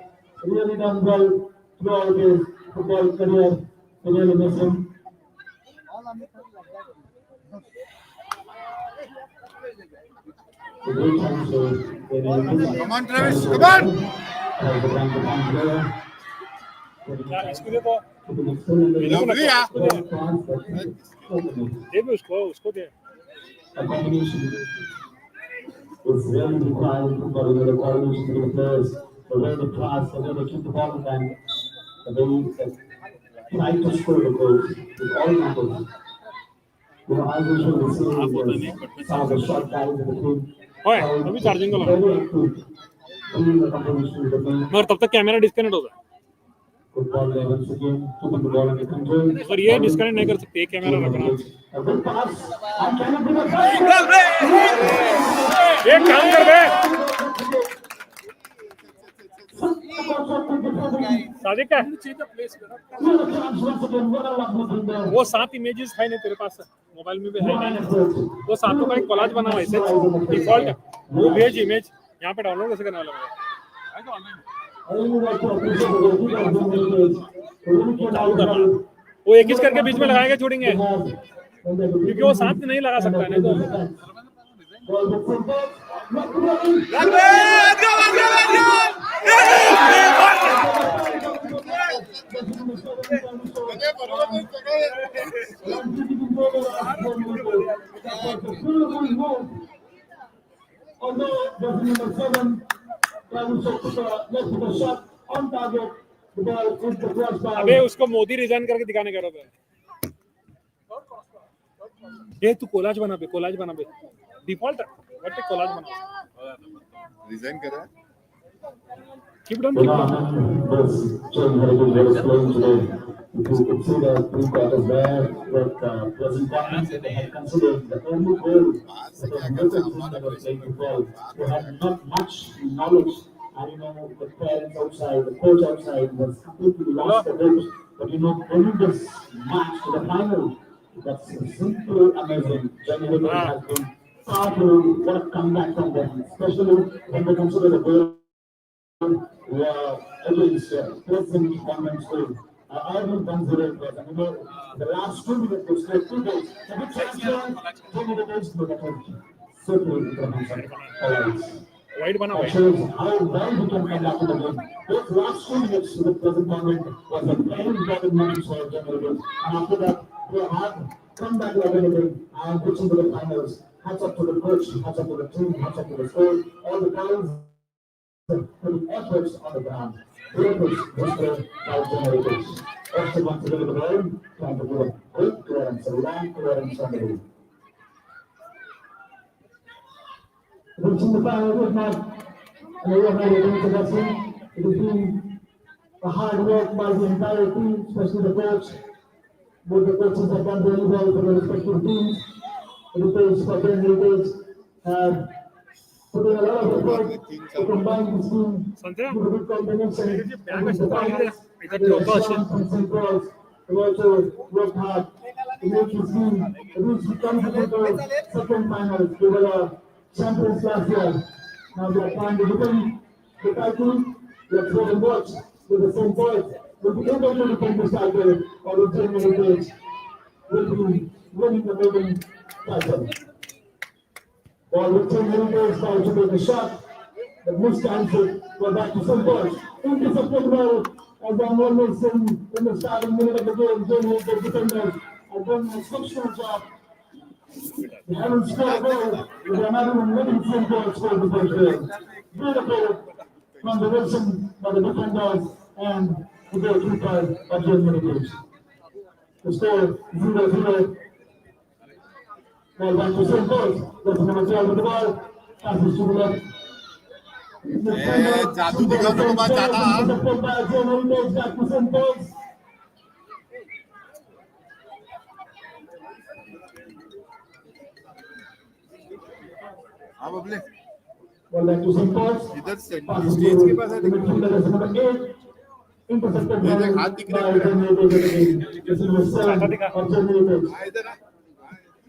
really done well throughout his football career. We really miss him. Come on, Travis, come on! A combination is really required in football. The coordination between the players, the way they pass, the way they keep the ball in hand, the way they try to score the goals with all numbers. I usually see some of the short guys in the team. अभी charging को लगा मगर तब तक camera disconnect होगा और ये disconnect नहीं कर सकते एक कैमरा रखना एक काम कर बे सादिक का वो 7 इमेजेस है ना तेरे पास मोबाइल में भी है नहीं वो सातों का एक कोलाज बना हुआ है ऐसे डिफॉल्ट वो भेज इमेज यहाँ पे डाउनलोड कैसे करने वाला है वो एक ही करके बीच में लगाएंगे छोड़ेंगे क्योंकि वो साथ नहीं लगा सकता है नहीं अबे उसको मोदी रिजाइन करके दिखाने का रहा था ये तू कोलाज बना बे डिफॉल्ट व्हाट कोलाज बना रिजाइन कर रहा है keep it on keep it on This Jain had a good race playing today. You could see the 3 quarters there with President Congress. They had considered the only goal that was noted to them that was playing football. They had not much knowledge. And the parents outside, the coach outside was completely lost the bridge. But bringing this match to the final, that's simply amazing. Jain has been far too, what a comeback from them, especially when they consider the goal. Against President Congress School. I will consider it was, the last 2 minutes was scored 2 goals. A good chance there, 2 minutes to the coach. Certainly, wide बना that shows how well he can come back to the game. Those last 2 minutes with President Congress was a very important moment for Jain. And after that, they have come back again and reached into the finals. Hats up to the coach, hats up to the team, hats up to the score, all the guys. Putting efforts on the ground. Efforts displayed by generators. Also want to deliver the ball, trying to do a great clearance, a long clearance on the ball. Reaching the final, if not, and we have made an intervention. It has been the hard work by the entire team, especially the coach. Both the coaches have done really well for their respective teams. Heritage, Scotland Heritage have put in a lot of effort to combine this team Sandhya with a good combination. मेरे जो bag And the है finals, इधर they जो have होगा shown from St. Paul's. They also worked hard to make his team reach comfortable second finals. They were champions last year. Now they are trying to defend the title. Let's wait and watch with the St. Paul's. Will be able to defend this title or the Jain Heritage will be winning the maiden title. Ball with Jain Heritage trying to make a shot, but miscancelled. Go back to St. Paul's. Intercepted well, as I'm always saying in the starting minute of the game, Jain Heritage defenders are doing an exceptional job. They haven't scored a goal, but they're not even letting St. Paul score the first goal. Beautiful combination by the defenders and the goalkeeper of Jain Heritage. The score 0-0. Ball back to St. Paul's. That's number 12 with the ball. Passes to the left. जादू दिखाने को बात चाहता Intercepted by Jain Heritage back to St. Paul's. हाँ बबले Ball back to St. Paul's. इधर Passes stage to के पास है the midfielder, that's number 8. Intercepted by मेरे हाथ दिख रहे हैं Jain Heritage again. This is the 7 of Jain Heritage. हाँ इधर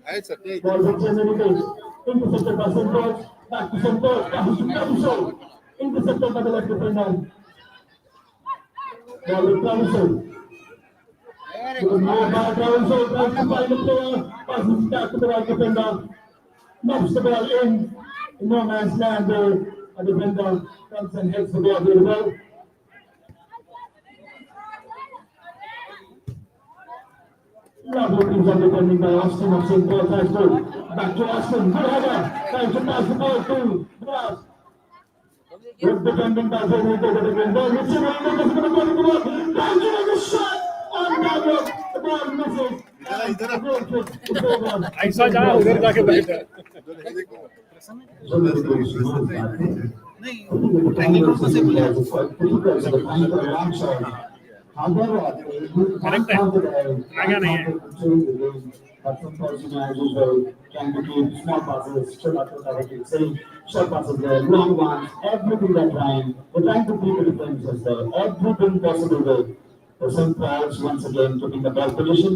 है सत्य Ball with Jain Heritage. Intercepted by St. Paul's. Back to St. Paul's. Passes to Camisol. Intercepted by the left defender. Ball with Camisol. Good move by Camisol. Tries to find the player. Passes back to the right defender. Knocks the ball in no man's land there. A defender comes and hits the ball very well. Lovely things are defending by Austin of St. Paul High School. Back to Austin. Good header. Trying to pass the ball to Glass. Good defending by Jain Heritage again. Ball hits him. Heritage is going to go to the ball. Trying to shot on target. The ball misses. The goal kick is over. ऐसा जा उधर जाके बैठ जा correct है आगे नहीं है But sometimes they trying to keep small passes, short passes there, long ones, everything they're trying. They're trying to keep the defenses there, everything possible there. The St. Paul's once again taking the ball position,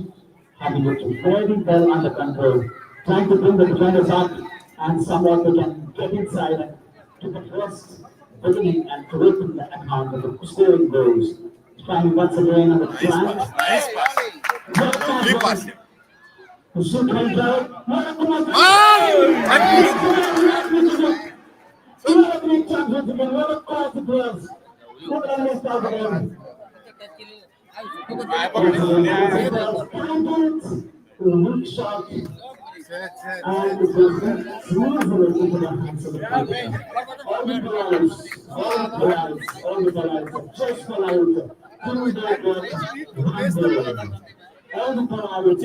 having it very well under control, trying to bring the defenders up, and somewhat they can get inside and to the first beginning and creating the amount of the scoring goals. Trying once again on the flank. Nice pass The shoot comes out. What a great chance once again. What a pass it was. Look at this pass again. Weak shot. And it was smoothly into the hands of the keeper. All the balls, just the lights. Couldn't get one. All the balls.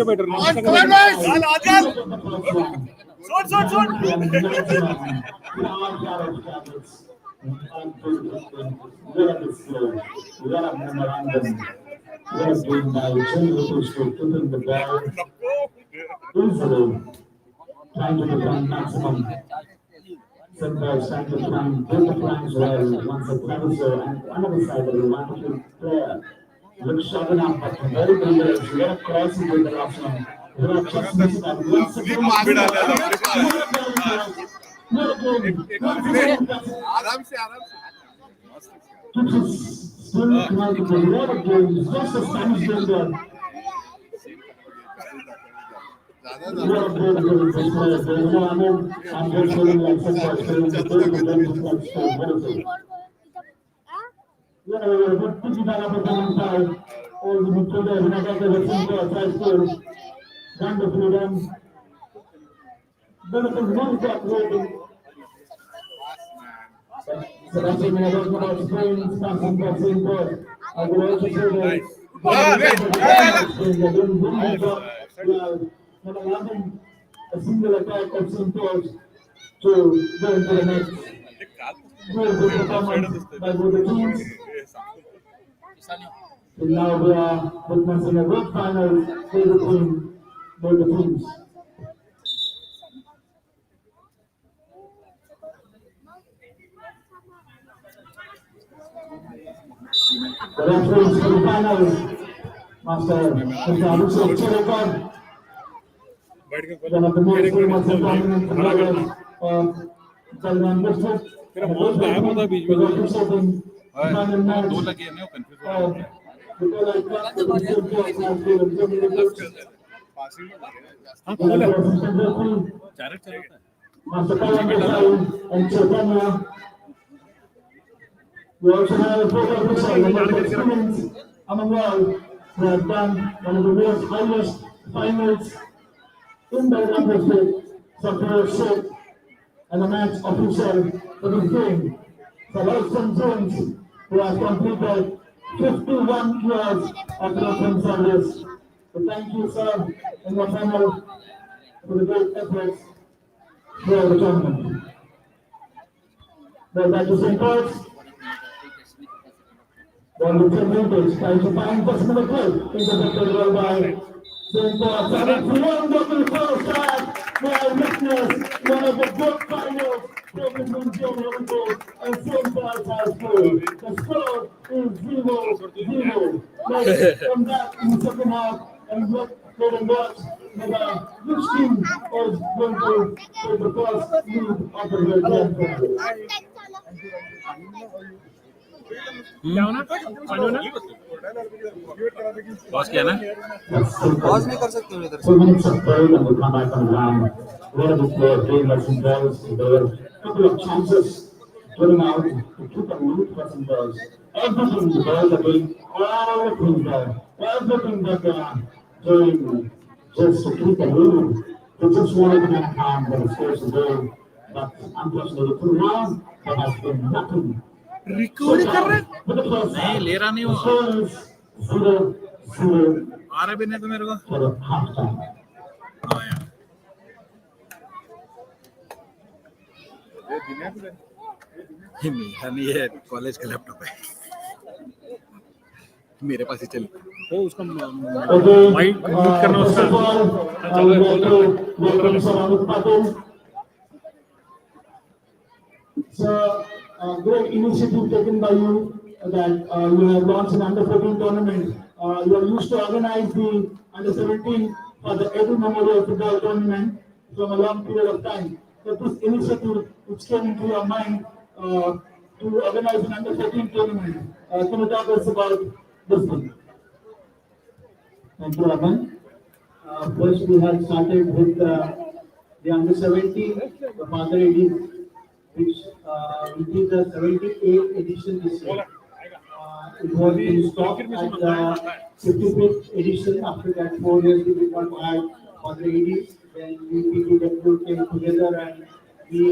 Trying to become maximum. St. trying to find both the flanks well. Once a Travisor and another side of the wonderful player. Looks sharp enough, but very dangerous. We are crossing with the last one. We are just missing out. Once again, आराम से still trying to play a lot of games. Just a Spanish game there. A lot of games going to play. You know, I mean, I'm just feeling like some guys feeling the game of games like so. What is it? Yeah, but picking that up at one side. All the midfielders, and I got the center, try to wonderfully done. Benefit one shot waiting. So that's when I talk about Spain, passing by St. Paul. I would also say that not allowing a single attack of St. Paul's to go into the net. Good performance by both the teams. So now we are witnessing a great final between both the teams. The referees for the finals, Master Mr. Abhishek Cherekar, one of the most famous and prominent footballers of Salman district. तेरा mouse गायब होता बीच में Representing the final match of the Paulite Cup between St.Paul and Jain. हाँ खोल है Assistant referee, direct चलाता है Master Pawan Desai and Chaitanya. We also have a photo official, the most experienced among all, who have done one of the most highest finals in the district, Sapphire Sheikh, and a match official for this game. So Lawson James, who has completed 51 years of reference service. So thank you, sir, and your panel for the great efforts for the tournament. Well, back to St. Paul's. Ball with 10 meters, trying to find personal play. Intercepted well by St. Paul. So that's one double first half. May I witness one of the good finals between Jain and St. Paul's High School. The score is 0-0. Let's come back in the second half and look and watch which team is going to take the first lead of the grand final. क्या होना पानी होना boss क्या ना pause नहीं कर सकते हो इधर से 2 minutes of play and we'll come back on the ground. Where the player playing like some balls, there were a couple of chances putting out to keep a lead for some balls. Everything the balls are doing, everything there, everything that they are doing just to keep a lead. They just wanted to make calm, but of course the goal. But unfortunately, till now, there has been nothing. Record कर रहे नहीं नहीं ले रहा नहीं वो आ रहा भी नहीं तो मेरे को हाँ यार मेरा नहीं है कॉलेज का लैपटॉप है मेरे पास ही चल वो उसका माइक म्यूट करना उसका चलो So, great initiative taken by you that you have launched an under-14 tournament. You are used to organize the under-17 for the Edu Memorial Football Tournament from a long period of time. So this initiative which came into your mind to organize an under-14 tournament. Can you talk us about this thing? Thank you, Raman. First, we had started with the under-17, the Father AD, which we did the 78th edition this year. It was been stopped at the 55th edition. After that, 4 years we did not have Father AD. Then we PTW came together and we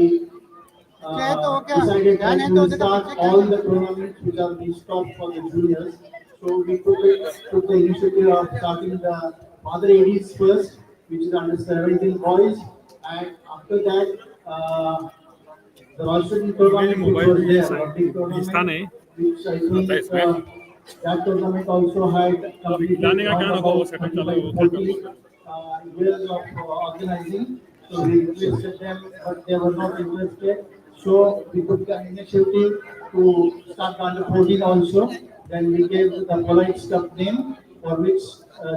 decided that we will start all the tournaments which are being stopped for the juniors. So we took the initiative of starting the Father ADs first, which is under 17 boys, and after that, the Russian tournament which was there, rugby tournament, which I think that tournament also had completed about 40 years of organizing. So we requested them, but they were not interested. So we took the initiative to start under 14 also. Then we gave the Paulite Cup name, for which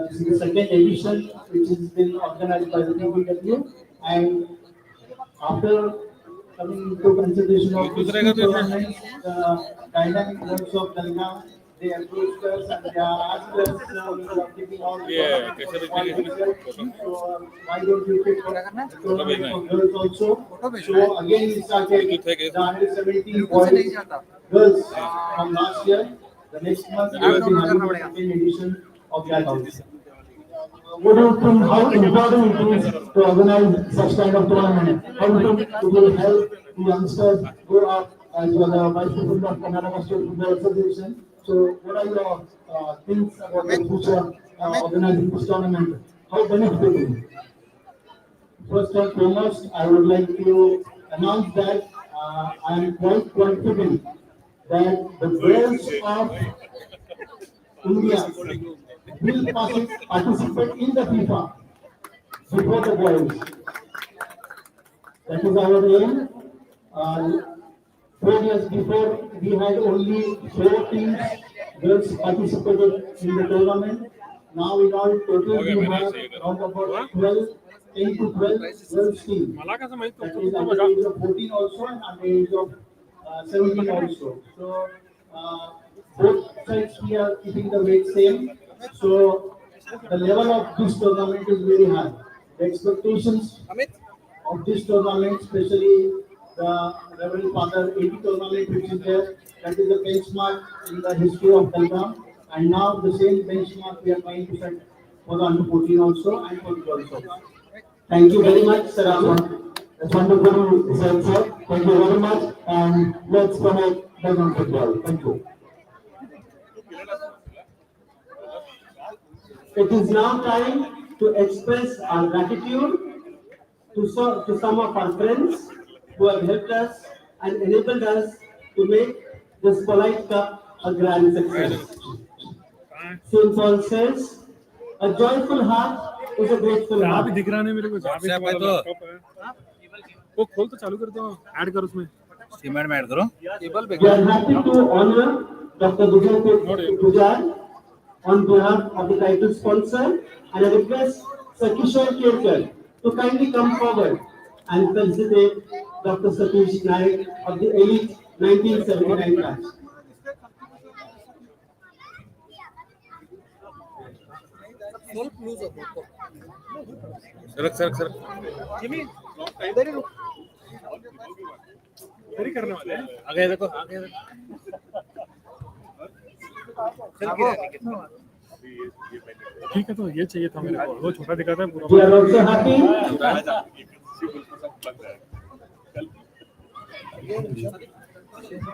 this is the second edition, which has been organized by the PBW. And after coming into consideration of these two tournaments, the dynamic works of Telangana, they approached us and they asked us, we are taking all the so why don't you take for girls also? So again we started the under 17 boys, girls from last year. The next month we will be having the second edition of that also. What do you think, how important it is to organize such kind of tournament? How do you think it will help the youngsters grow up as well as Vice President of Karnataka State Football Association? So what are your things about the future organizing this tournament? How beneficial? First and foremost, I would like to announce that I am quite confident that the girls of India will participate in the FIFA before the boys. That is our aim. 4 years before, we had only 4 teams girls participated in the tournament. Now in all total we have around about 12, 10 to 12 girls team. मला कसं माहित That तुमचं is कुठं under बघा the age of 14 also and under the age of 17 also. So both sides we are keeping the weight same. So the level of this tournament is very high. The expectations of this tournament, especially the Reverend Father 80 tournament which is there, that is the benchmark in the history of Belgium. And now the same benchmark we are trying to set for the under 14 also and for the girls also. Thank you very much, Sir Ahmed. That's wonderful, sir. Thank you very much. And let's connect Belgium football. Thank you. It is now time to express our gratitude to some of our friends who have helped us and enabled us to make this Paulite Cup a grand success. St.Paul says, a joyful heart is a grateful जहाँ heart. भी दिख रहा है मेरे को जहाँ भी laptop है वो खोल तो चालू कर दो ऐड कर उसमें सीमेंट में ऐड करो केबल पे We are happy to honor Dr. Vijay Pujar on behalf of the title sponsor, and I request Sir Kishore Kerkar to kindly come forward and felicitate Dr. Satish Naik of the Elite 1979 batch. सरक सरक सरक Jimmy इधर ही रुक इधर ही करने वाले हैं आगे देखो आगे ठीक है तो ये चाहिए था मेरे को वो छोटा दिखाता है पूरा We are also happy.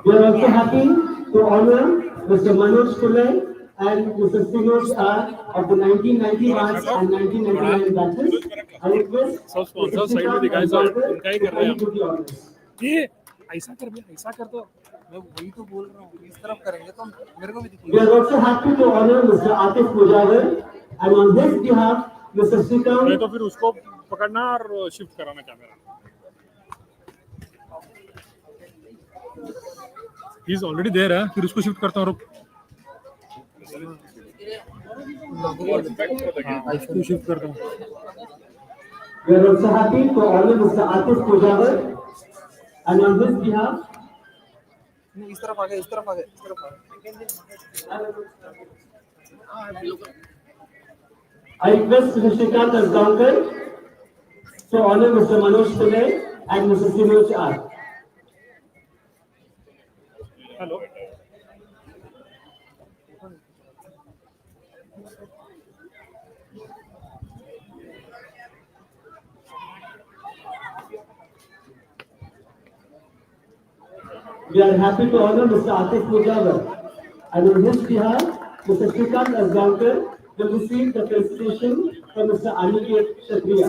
We are also happy to honor Mr. Manoj Pillai and Mr. Sinoj R of the 1991 and 1999 batches. I request सब स्पॉन्सर Mr. साइड में दिखाए सब उनका ही कर रहे हैं to the honors. ये ऐसा कर भैया ऐसा कर दो मैं वही तो बोल रहा हूँ इस तरफ करेंगे तो मेरे को भी We are also happy to honor Mr. Atif Pujawar and on his behalf Mr. मैं Srikant. तो फिर उसको पकड़ना और शिफ्ट कराना कैमरा ही इज ऑलरेडी देयर है फिर उसको शिफ्ट करता हूँ रुक इसको शिफ्ट करता हूँ We are also happy to honor Mr. Atif Pujawar and on his behalf इस तरफ आ गए इस तरफ आ गए इस तरफ आ गए I request Mr. Srikant Asgankar to honor Mr. Manoj Pillai and Mr. Sinoj R. Hello We are happy to honor Mr. Atif Pujawar and on his behalf Mr. Srikant Asgankar will receive the felicitation from Mr. Aniket Kshatriya.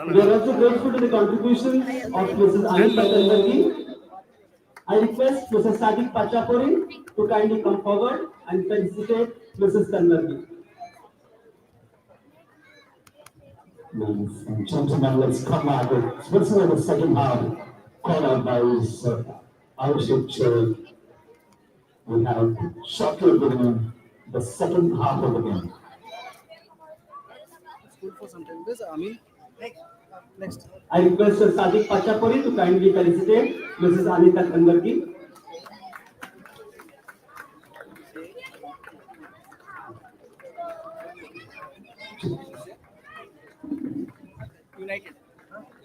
We are also grateful to the contribution of Mrs. Anita Tandarji. I request Mrs. Sadiq Pachapuri to kindly come forward and felicitate Mrs. Tandarji. Ladies and gentlemen, let's come out with Switzerland in the second half, called out by his Irish chair. We have shortly beginning the second half of the game. for some time this I mean next I request Sir Sadiq Pachapuri to kindly felicitate Mrs. Anita Tandarji.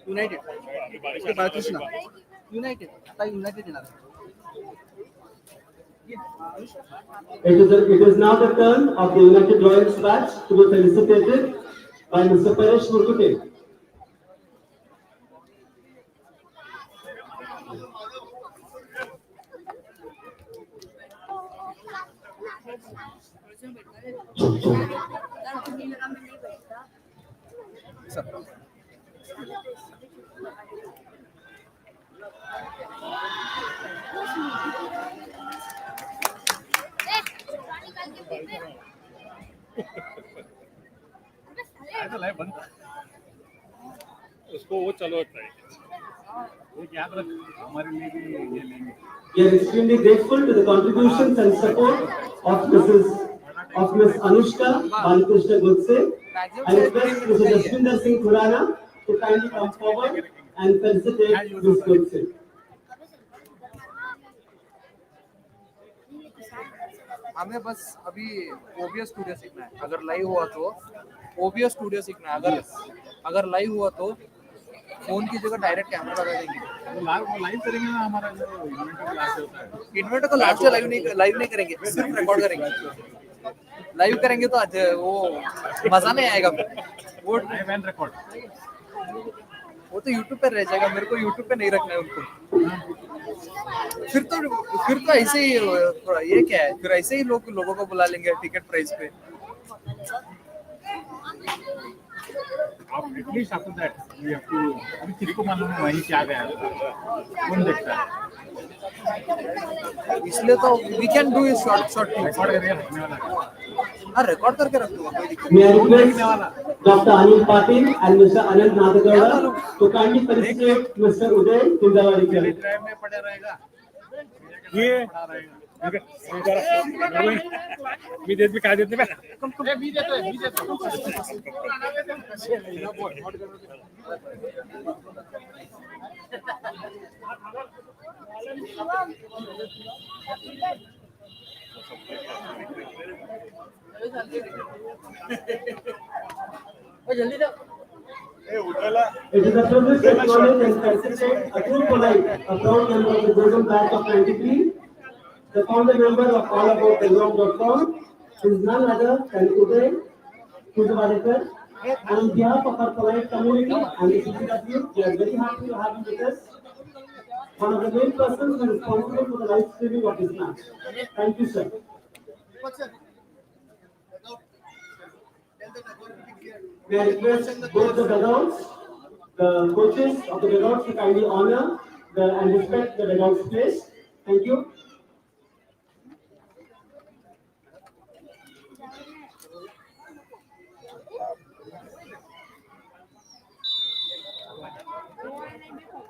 United इसके बाद Krishna United ना It is now the turn of the United Royals batch to be felicitated by Mr. Paresh Murkute. check. उसको वो चलो होता है एक याद रख हमारे लिए भी ये लेंगे We are extremely grateful to the contributions and support of Ms. Anushka Balakrishna Gudse. I request Mr. Jaswinder Singh Khurana to kindly come forward and felicitate Ms. Gudse. हमें बस अभी ओबीएस स्टूडियो सीखना है अगर लाइव हुआ तो OBS studio सीखना है अगर लाइव हुआ तो फोन की जगह डायरेक्ट कैमरा लगा देंगे लाइव करेंगे ना हमारा जो इन्वर्टर को लास्ट लाइव नहीं करेंगे सिर्फ रिकॉर्ड करेंगे लाइव करेंगे तो आज वो मजा नहीं आएगा वो वो तो यूट्यूब पे रह जाएगा मेरे को यूट्यूब पे नहीं रखना है उनको फिर तो ऐसे ही ये क्या है फिर ऐसे ही लोगों को बुला लेंगे टिकट प्राइस पे at least after that we have to अभी किसको मालूम है वहीं क्या गया कौन देखता है इसलिए तो we can do is short record करके रखने वाला हाँ रिकॉर्ड करके रख दूंगा कोई दिक्कत May I request Dr. Anil Patil and Mr. Anand Nadagowda to kindly felicitate Mr. Uday Tindawadikar. Drive में पड़े रहेगा ये पड़ा रहेगा मी देत मी काय देत नाही मी देतो It is a privilege to acknowledge and felicitate Atul Paulite, a proud member of the Golden Batch of 93, the founder member of allabouttheground.com, is none other than Uday Tindawadikar. On behalf of our Paulite community and the CCW, we are very happy to have you with us. One of the main persons who is responsible for the live streaming of this match. Thank you, sir. May I request both the dugouts, the coaches of the dugouts to kindly honor and respect the dugouts place. Thank you.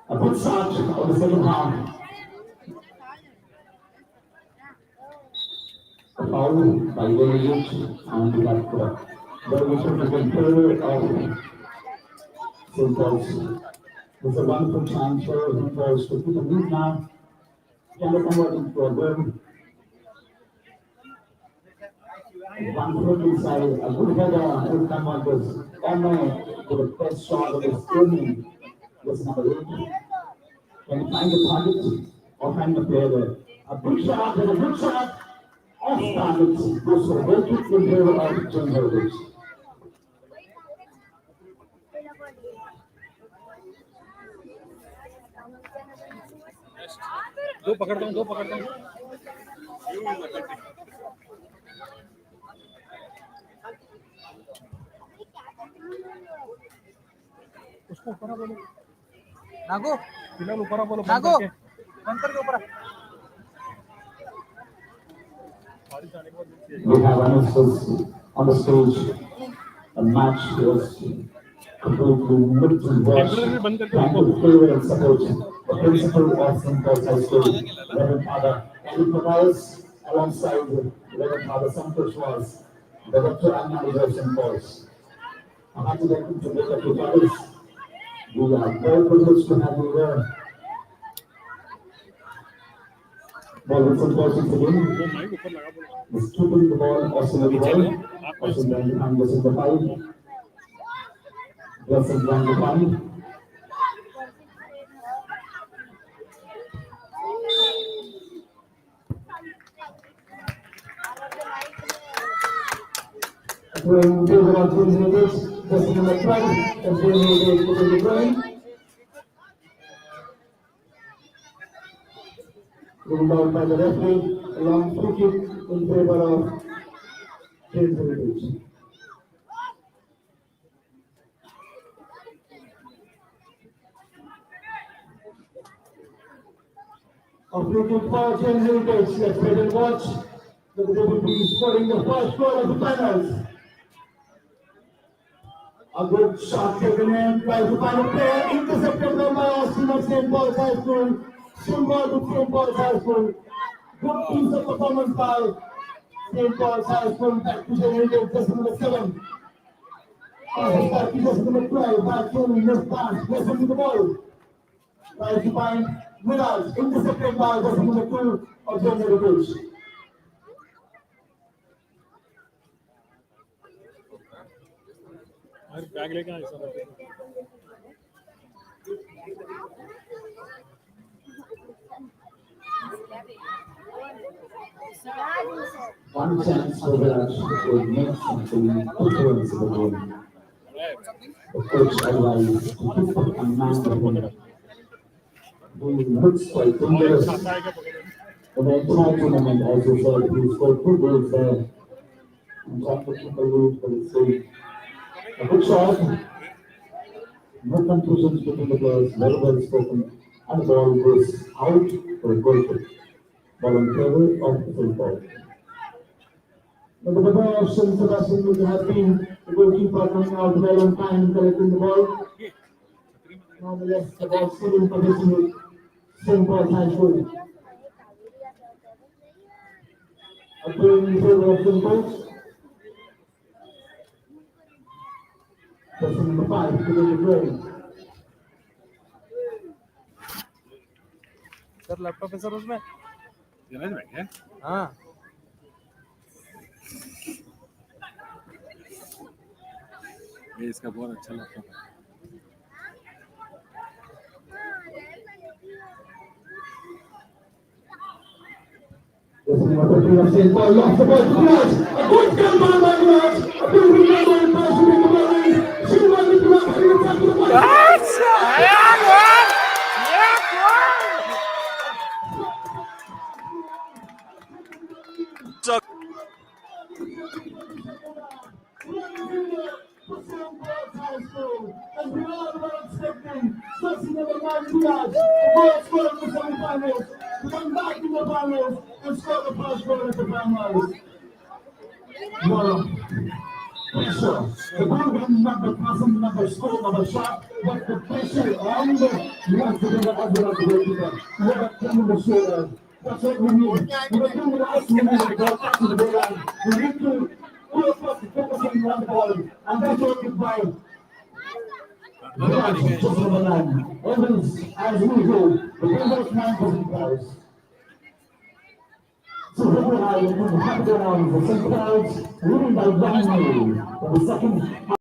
A good start of the second half. A foul by Village and we have the mission of the third of St. Paul's. It's a wonderful chance for St. Paul's to keep a lead now. Can they convert into a win? One foot inside, a good header would come on this corner to the first shot of the screening. That's number 8. Can you find the target or find the player there? A big shot and a good shot off target. Goes for a goal kick in favor of Jain Heritage. दो पकड़ता हूँ उसको ऊपर बोलो नागो फिलहाल ऊपर बोलो नागो अंतर के ऊपर We have announced on the stage. The match was completely mixed and washed. Thank you favor and support. The principal of St. Paul's High School, Reverend Father Andy Pagais, alongside Reverend Father Santosh was the Director and Manager of St. Paul's. I'm happy to make up your fathers. We are very privileged to have you here. Ball with St. Paul's again. वो mic ऊपर लगा बोलो Is keeping the ball, also the ball. Also behind the center 5. Blessed behind the 5. Going to the opportunities, just number 12, and then we go to the brain. Ruled out by the referee, a long free kick in favor of Jain Heritage. Operating for Jain Heritage. Let's wait and watch. They will be scoring the first goal of the finals. A good shot taken in by the final player, intercepted by Austin of St. Paul's High School. Symbol to St. Paul's High School. Good piece of performance by St. Paul's High School. Back to Jain Heritage, just number 7. Back to just number 12. Back to this pass. Listen to the ball. Tries to find Miraz, intercepted by just number 2 of Jain Heritage. Bag लेके आए सब। One chance for Viraj to make something difference in the game. The coach advised to keep a man the winner. He looks quite dangerous. For the entire tournament, as you said, he scored 2 goals there. And trying to keep a lead for the team. A good shot. No confusions between the players, very well spoken. And the ball goes out for a goal kick. Ball in favor of the St. Paul. But the better option Sebastian would have been the goalkeeper coming out well on time and collecting the ball. Nonetheless, the ball still in possession with St. Paul's High School. A goal in favor of St. Paul's. Person number 5 to the play. Sir laptop है sir उसमें garage में है। हाँ ये इसका बहुत अच्छा laptop है। St. Paul lost the ball to Viraj. A good comeback by Viraj. A beautiful comeback by shooting the ball in. She won the cross and it's up to the ball. And we all were expecting Sassi number 9 Viraj, the goal scorer in the semi-finals, to come back in the finals and score the first goal in the finals. No pressure. The ball didn't number passing, number score, number shot, but the pressure on the left of the other of the goalkeeper. What a tremendous shoulder. That's what we need. We were doing the last minute to go back to the goal line. We need to focus on one ball, and that's what we find. Just number 9. Evans, as usual, the Bengals 9% players. So here we are in the half round for St. Paul's, winning by 1-0 for the second half.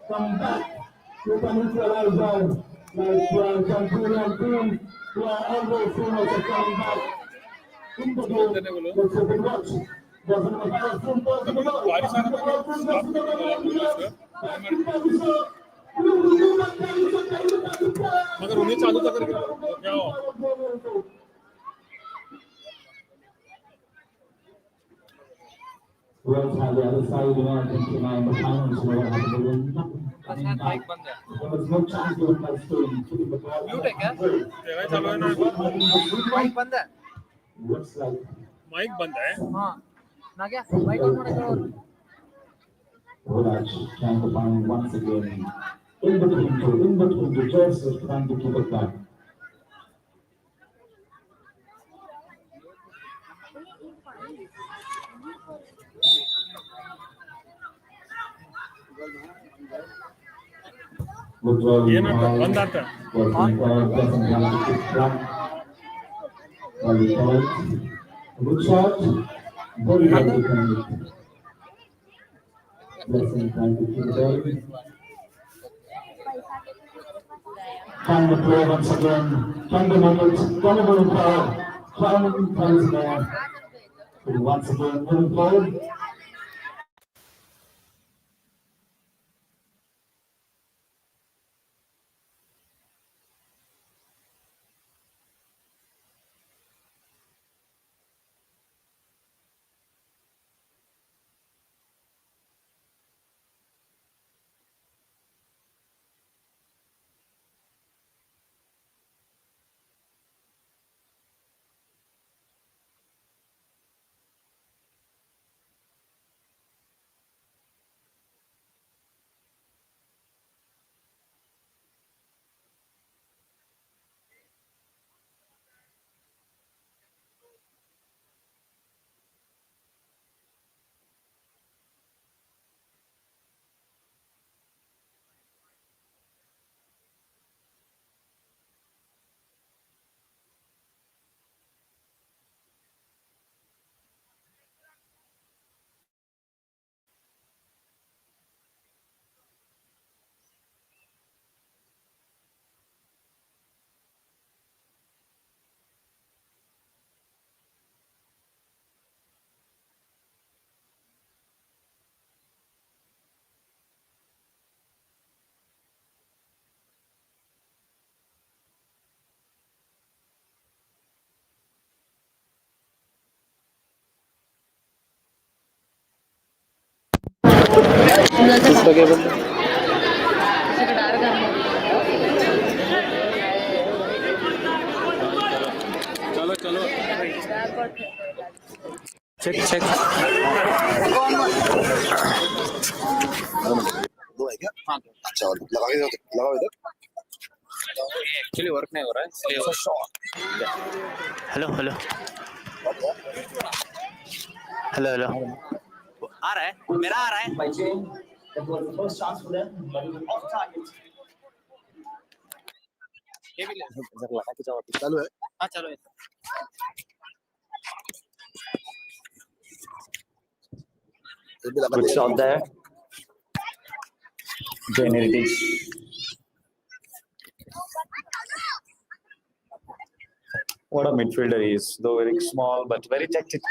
Come back to the neutralized zone, like Campanian teams who are always famous for coming back in the game. Let's have a watch. Doesn't matter how St. Paul's in the ball. बारिश आने The ball brings us to the ball. Back to the Paul's. मगर उन्हें चालू तो करके क्या हो? World had the other side, thinking the finals, what happened. बस यार माइक बंद है There was no chance given by Spain to the ball. Mute है क्या तेरा ही चालू है ना? माइक बंद है Looks like माइक बंद है। हाँ ना क्या माइक ऑन होने करो Viraj trying to find once again in between the Joseph trying to keep it back. withdrawal ये ना तो foul बंद आता है for St. Paul. Doesn't have to kick from by the Paulite. A good shot. Very well defended. Blessing trying to kick it away. Time to play once again. 20 minutes. 20 minute foul. 12 minutes more. Once again, moving forward. अच्छा लगा के लगाओ इधर actually work नहीं हो रहा है इसलिए हेलो हेलो हेलो हेलो आ रहा है मेरा आ रहा है By Jain, that was the first chance for them, but it was off target. लगा के जाओ चालू है हाँ चलो ये भी लगा Good they shot there. Jain Heritage. What a midfielder he is, though very small but very tactical.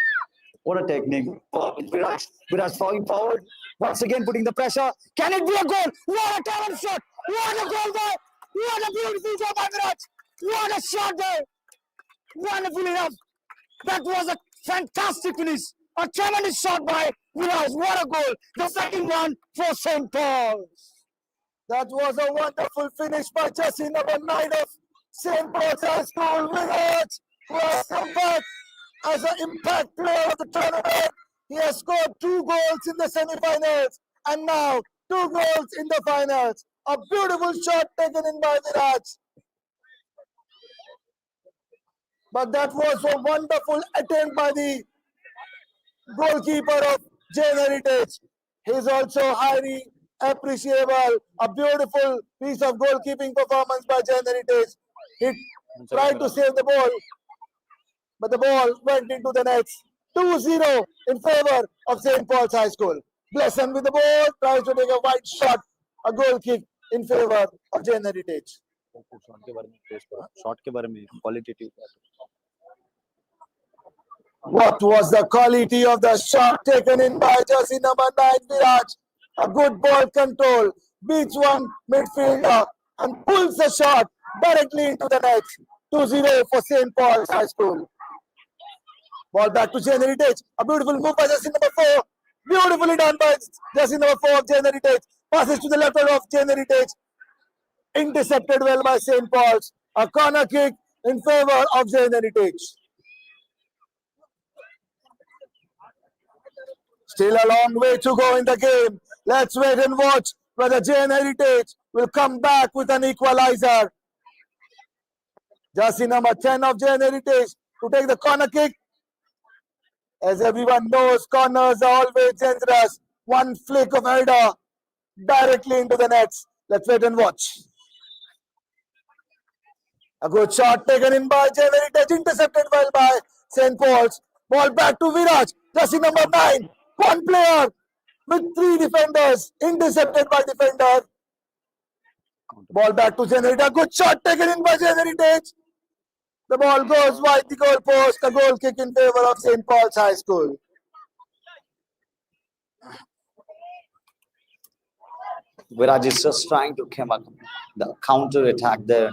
What a technique. Viraj falling forward. Once again putting the pressure. Can it be a goal? What a talent shot. What a goal there. What a beautiful goal by Viraj. What a shot there. Wonderful enough. That was a fantastic finish. A tremendous shot by Viraj. What a goal. The second one for St. Paul. That was a wonderful finish by Jain, number 9 of St. Paul's High School. Viraj, who has come back as an impact player of the tournament. He has scored 2 goals in the semi-finals and now 2 goals in the finals. A beautiful shot taken in by Viraj. But that was a wonderful attempt by the goalkeeper of Jain Heritage. He is also highly appreciable. A beautiful piece of goalkeeping performance by Jain Heritage. He tried to save the ball, but the ball went into the nets. 2-0 in favor of St. Paul's High School. Blesson with the ball, tries to take a wide shot, a goal kick in favor of Jain Heritage. Shot के बारे में qualitative What was the quality of the shot taken in by jersey number 9, Viraj? A good ball control, beats one midfielder and pulls the shot directly into the net. 2-0 for St. Paul's High School. Ball back to Jain Heritage. A beautiful move by jersey number 4. Beautifully done by jersey number 4 of Jain Heritage. Passes to the left of Jain Heritage. Intercepted well by St. Paul's. A corner kick in favor of Jain Heritage. Still a long way to go in the game. Let's wait and watch whether Jain Heritage will come back with an equalizer. Jersey number 10 of Jain Heritage to take the corner kick. As everyone knows, corners are always dangerous. One flick of header directly into the nets. Let's wait and watch. A good shot taken in by Jain, intercepted well by St. Paul's. Ball back to Viraj, jersey number 9. One player with 3 defenders, intercepted by defender. Ball back to Jain. A good shot taken in by Jain. The ball goes wide the goal post. A goal kick in favor of St. Paul's High School. Viraj is just trying to come up the counter attack there.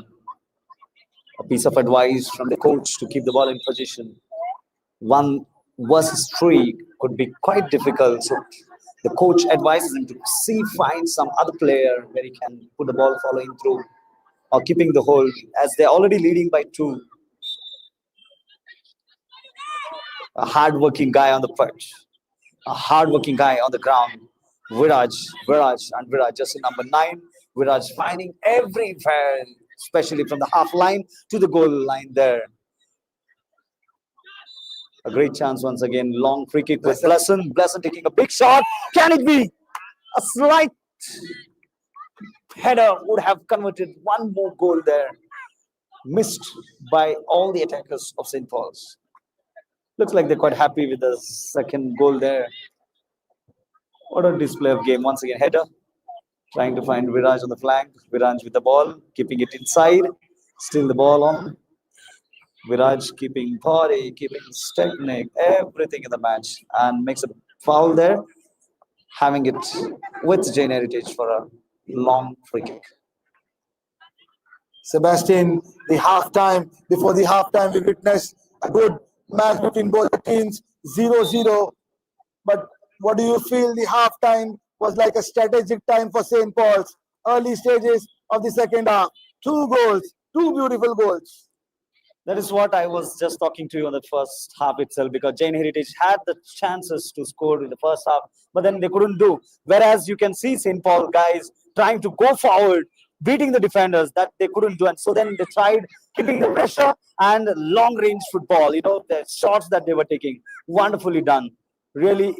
A piece of advice from the coach to keep the ball in position. 1 versus 3 could be quite difficult. So the coach advises him to find some other player where he can put the ball following through or keeping the hold as they're already leading by 2. A hard-working guy on the pitch. A hard-working guy on the ground. Viraj, just in number 9. Viraj finding everywhere, especially from the half line to the goal line there. A great chance once again. Long free kick with Blesson. Blesson taking a big shot. Can it be? A slight header would have converted 1 more goal there. Missed by all the attackers of St. Paul's. Looks like they're quite happy with the second goal there. What a display of game. Once again, header. Trying to find Viraj on the flank. Viraj with the ball. Keeping it inside. Still the ball on. Viraj keeping body, keeping technique, everything in the match. And makes a foul there. Having it with Jain Heritage for a long free kick. Sebastian, before the halftime, we witnessed a good match between both the teams, 0-0. But what do you feel the halftime was like a strategic time for St. Paul's? Early stages of the second half, 2 goals, 2 beautiful goals. That is what I was just talking to you on the first half itself, because Jain Heritage had the chances to score in the first half, but then they couldn't do. Whereas you can see St. Paul guys trying to go forward, beating the defenders, that they couldn't do. And so then they tried keeping the pressure and long-range football. The shots that they were taking, wonderfully done. Really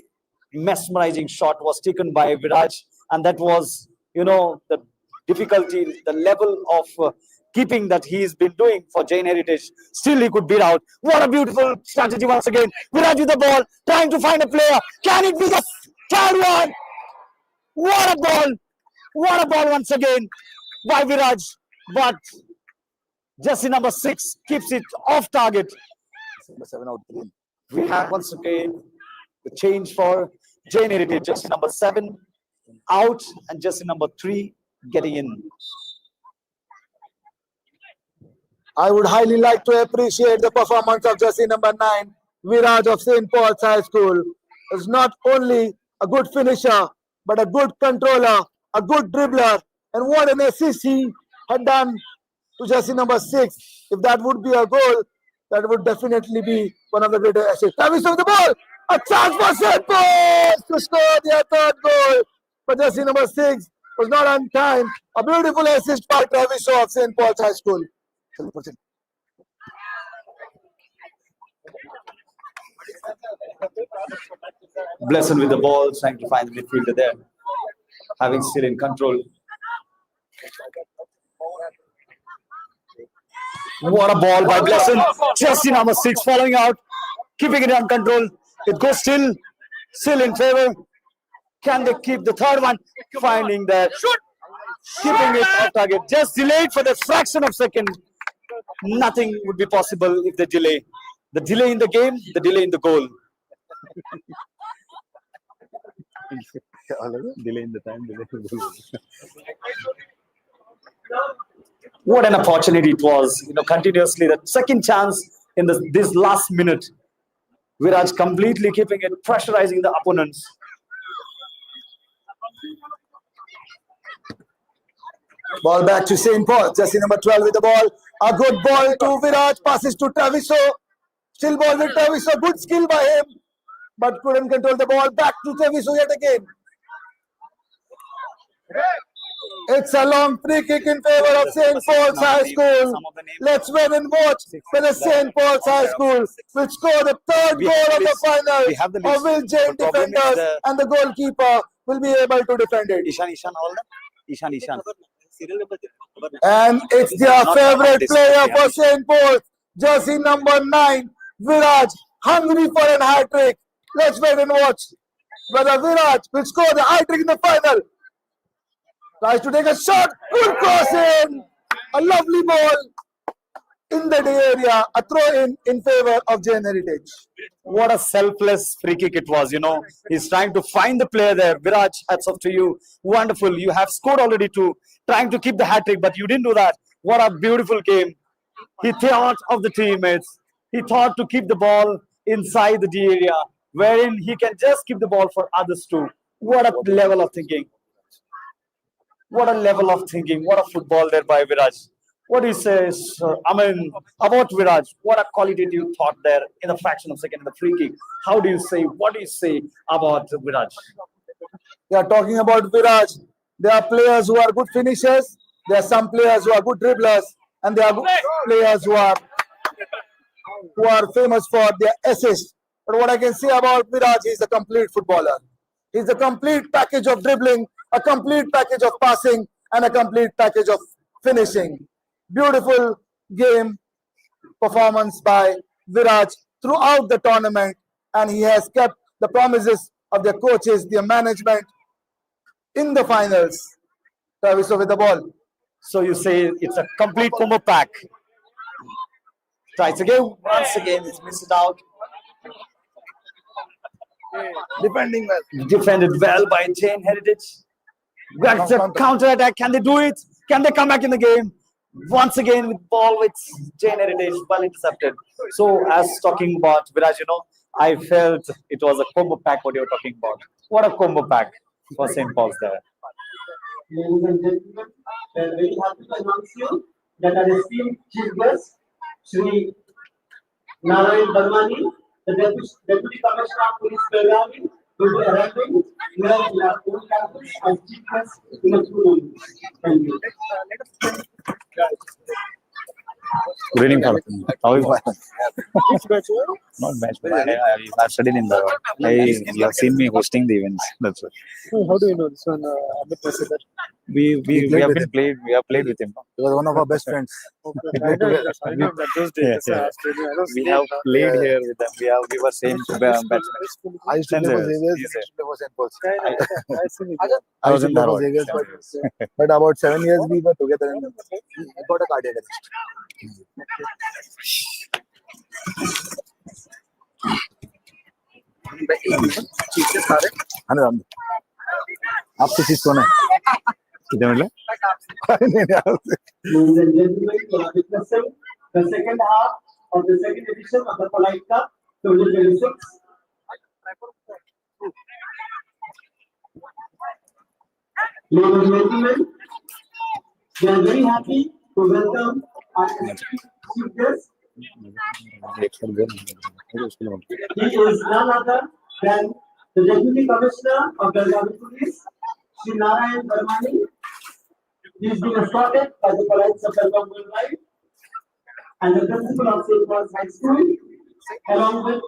mesmerizing shot was taken by Viraj, and that was, the difficulty, the level of keeping that he's been doing for Jain Heritage. Still he could beat out. What a beautiful strategy once again. Viraj with the ball, trying to find a player. Can it be the third one? What a ball! What a ball once again by Viraj. But jersey number 6 keeps it off target. Number 7 out. We have once again the change for Jain Heritage. Jersey number 7 out and jersey number 3 getting in. I would highly like to appreciate the performance of jersey number 9, Viraj of St. Paul's High School. Is not only a good finisher, but a good controller, a good dribbler, and what an assist he had done to jersey number 6. If that would be a goal, that would definitely be one of the greatest assists. Travis of the ball, a chance for St. Paul's to score their 3rd goal, but jersey number 6 was not on time. A beautiful assist by Travis of St. Paul's High School. Blesson with the ball, trying to find the midfielder there. Having still in control. What a ball by Blesson. Jersey number 6 following out. Keeping it on control. It goes still in favor. Can they keep the 3rd one? Finding that. Keeping it off target. Just delayed for the fraction of second. Nothing would be possible if they delay. The delay in the game, the delay in the goal. Delay in the time, delay in the goal. What an opportunity it was. Continuously, the second chance in this last minute. Viraj completely keeping it, pressurizing the opponents. Ball back to St. Paul. Jersey number 12 with the ball. A good ball to Viraj. Passes to Traviso. Still ball with Traviso. Good skill by him, but couldn't control the ball. Back to Traviso yet again. It's a long free kick in favor of St. Paul's High School. Let's wait and watch whether St. Paul's High School will score the 3rd goal of the final, or will Jain defenders and the goalkeeper will be able to defend it. Ishan, all that? Ishan. And it's their Not favorite this, player yeah. for St. Paul, jersey number 9, Viraj, hungry for an hat-trick. Let's wait and watch whether Viraj will score the hat-trick in the final. Tries to take a shot, good crossing, a lovely ball in the D area, a throw in favor of Jain Heritage. What a selfless free kick it was, He's trying to find the player there. Viraj, hats off to you. Wonderful. You have scored already too. Trying to keep the hat trick, but you didn't do that. What a beautiful game. He thought of the teammates. He thought to keep the ball inside the D area, wherein he can just keep the ball for others too. What a level of thinking. What a level of thinking. What a football there by Viraj. What do you say, sir? About Viraj? What a qualitative thought there in a fraction of a second in the free kick. How do you say? What do you say about Viraj? They are talking about Viraj. There are players who are good finishers. There are some players who are good dribblers, and there are good players who are famous for their assists. But what I can say about Viraj, he's a complete footballer. He's a complete package of dribbling, a complete package of passing, and a complete package of finishing. Beautiful game performance by Viraj throughout the tournament, and he has kept the promises of their coaches, their management in the finals. Traviso with the ball. So you say it's a complete combo pack. Tries again. Once again, it's missed out. Defending well. Defended well by Jain Heritage. That's a counter attack. Can they do it? Can they come back in the game? Once again with ball with Jain Heritage, well intercepted. So as talking about Viraj, I felt it was a combo pack what you're talking about. What a combo pack for St. Paul's there. Ladies and gentlemen, we are very happy to announce you that our esteemed chief guest, Shri Narayan Barmani, the Deputy Commissioner of Police Belgavi, will be arriving here in our own campus as chief guest in a few moments. Thank you. Good evening, Captain. How are you? Not match, but I've studied in the. You have seen me hosting the events. That's it. How do you know this one, Amit Masudar? We have played with him. He was one of our best friends. I know that those days. Yeah. We have played here with them. We were same batsmen. I used to play for Xavier's, he used to play for St. Paul's. I used to play for Xavier's, but about 7 years we were together and he got a cardiac arrest. आपसे चीज कौन है? कितने मिले? Ladies and gentlemen, you are witnessing the second half of the second edition of the Paulite Cup 2026. Ladies and gentlemen, we are very happy to welcome our chief guest. He is none other than the Deputy Commissioner of Belgavi Police, Shri Narayan Barmani. He is being escorted by the Paulite of Belgavi Live and the principal of St. Paul's High School, along with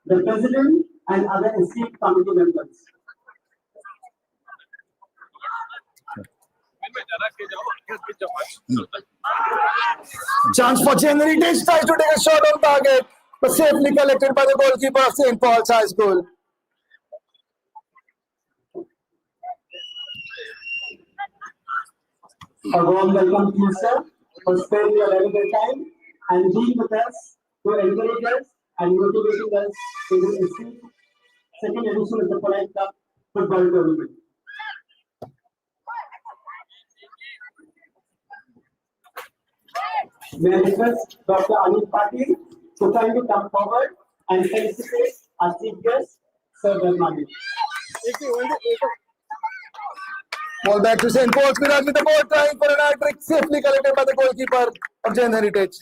the president and other esteemed committee members. Chance for Jain Heritage, tries to take a shot on target, but safely collected by the goalkeeper of St. Paul's High School. A warm welcome to you, sir, for sparing your valuable time and being with us to encourage us and motivating us in the esteemed second edition of the Paulite Cup football tournament. May I request Dr. Anil Patil to kindly come forward and felicitate our chief guest, Sir Barmani. Ball back to St. Paul's. Viraj with the ball, trying for an hat trick, safely collected by the goalkeeper of Jain Heritage.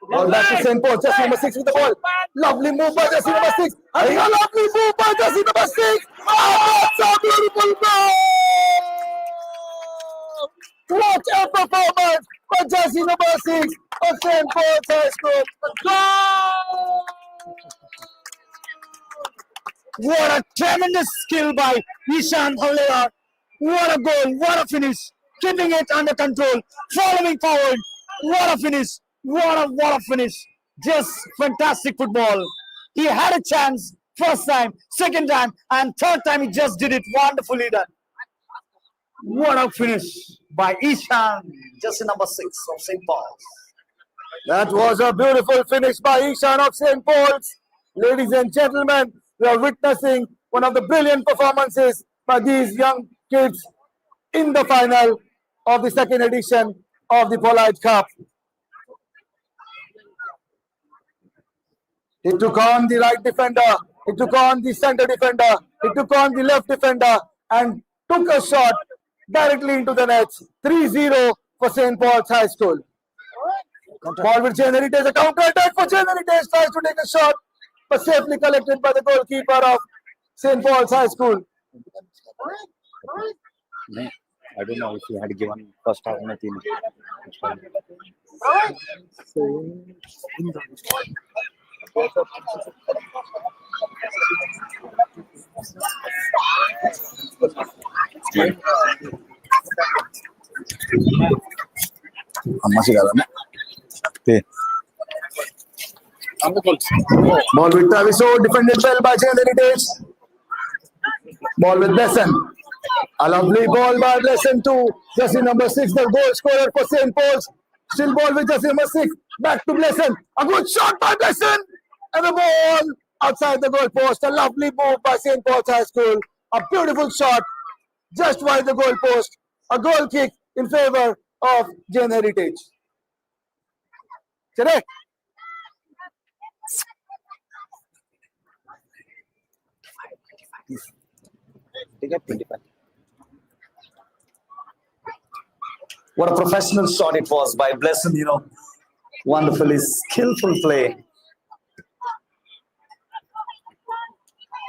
Ball back to St. Paul, jersey number 6 with the ball. Lovely move by jersey number 6. I think a lovely move by jersey number 6. Oh, that's a beautiful goal! What a performance by jersey number 6 of St. Paul's High School. Goal! What a tremendous skill by Ishan Thalera. What a goal, what a finish. Keeping it under control, following forward. What a finish, what a finish. Just fantastic football. He had a chance first time, second time, and third time he just did it wonderfully done. What a finish by Ishan, Just number 6 of St. Paul. That was a beautiful finish by Ishan of St. Paul's. Ladies and gentlemen, we are witnessing one of the brilliant performances by these young kids in the final of the second edition of the Paulite Cup. He took on the right defender, he took on the center defender, he took on the left defender and took a shot directly into the net. 3-0 for St. Paul's High School. Ball with Jain Heritage, a counter attack for Jain Heritage, tries to take a shot, but safely collected by the goalkeeper of St. Paul's High School. I don't know if he had given first half nothing. Ball with Traviso, defended well by Jain Heritage. Ball with Blesson. A lovely ball by Blesson to jersey number 6, the goal scorer for St. Paul's. Still ball with jersey number 6. Back to Blesson. A good shot by Blesson. And the ball outside the goal post. A lovely move by St. Paul's High School. A beautiful shot just wide the goal post. A goal kick in favor of Jain Heritage. Correct? What a professional shot it was by Blesson, wonderfully skillful play.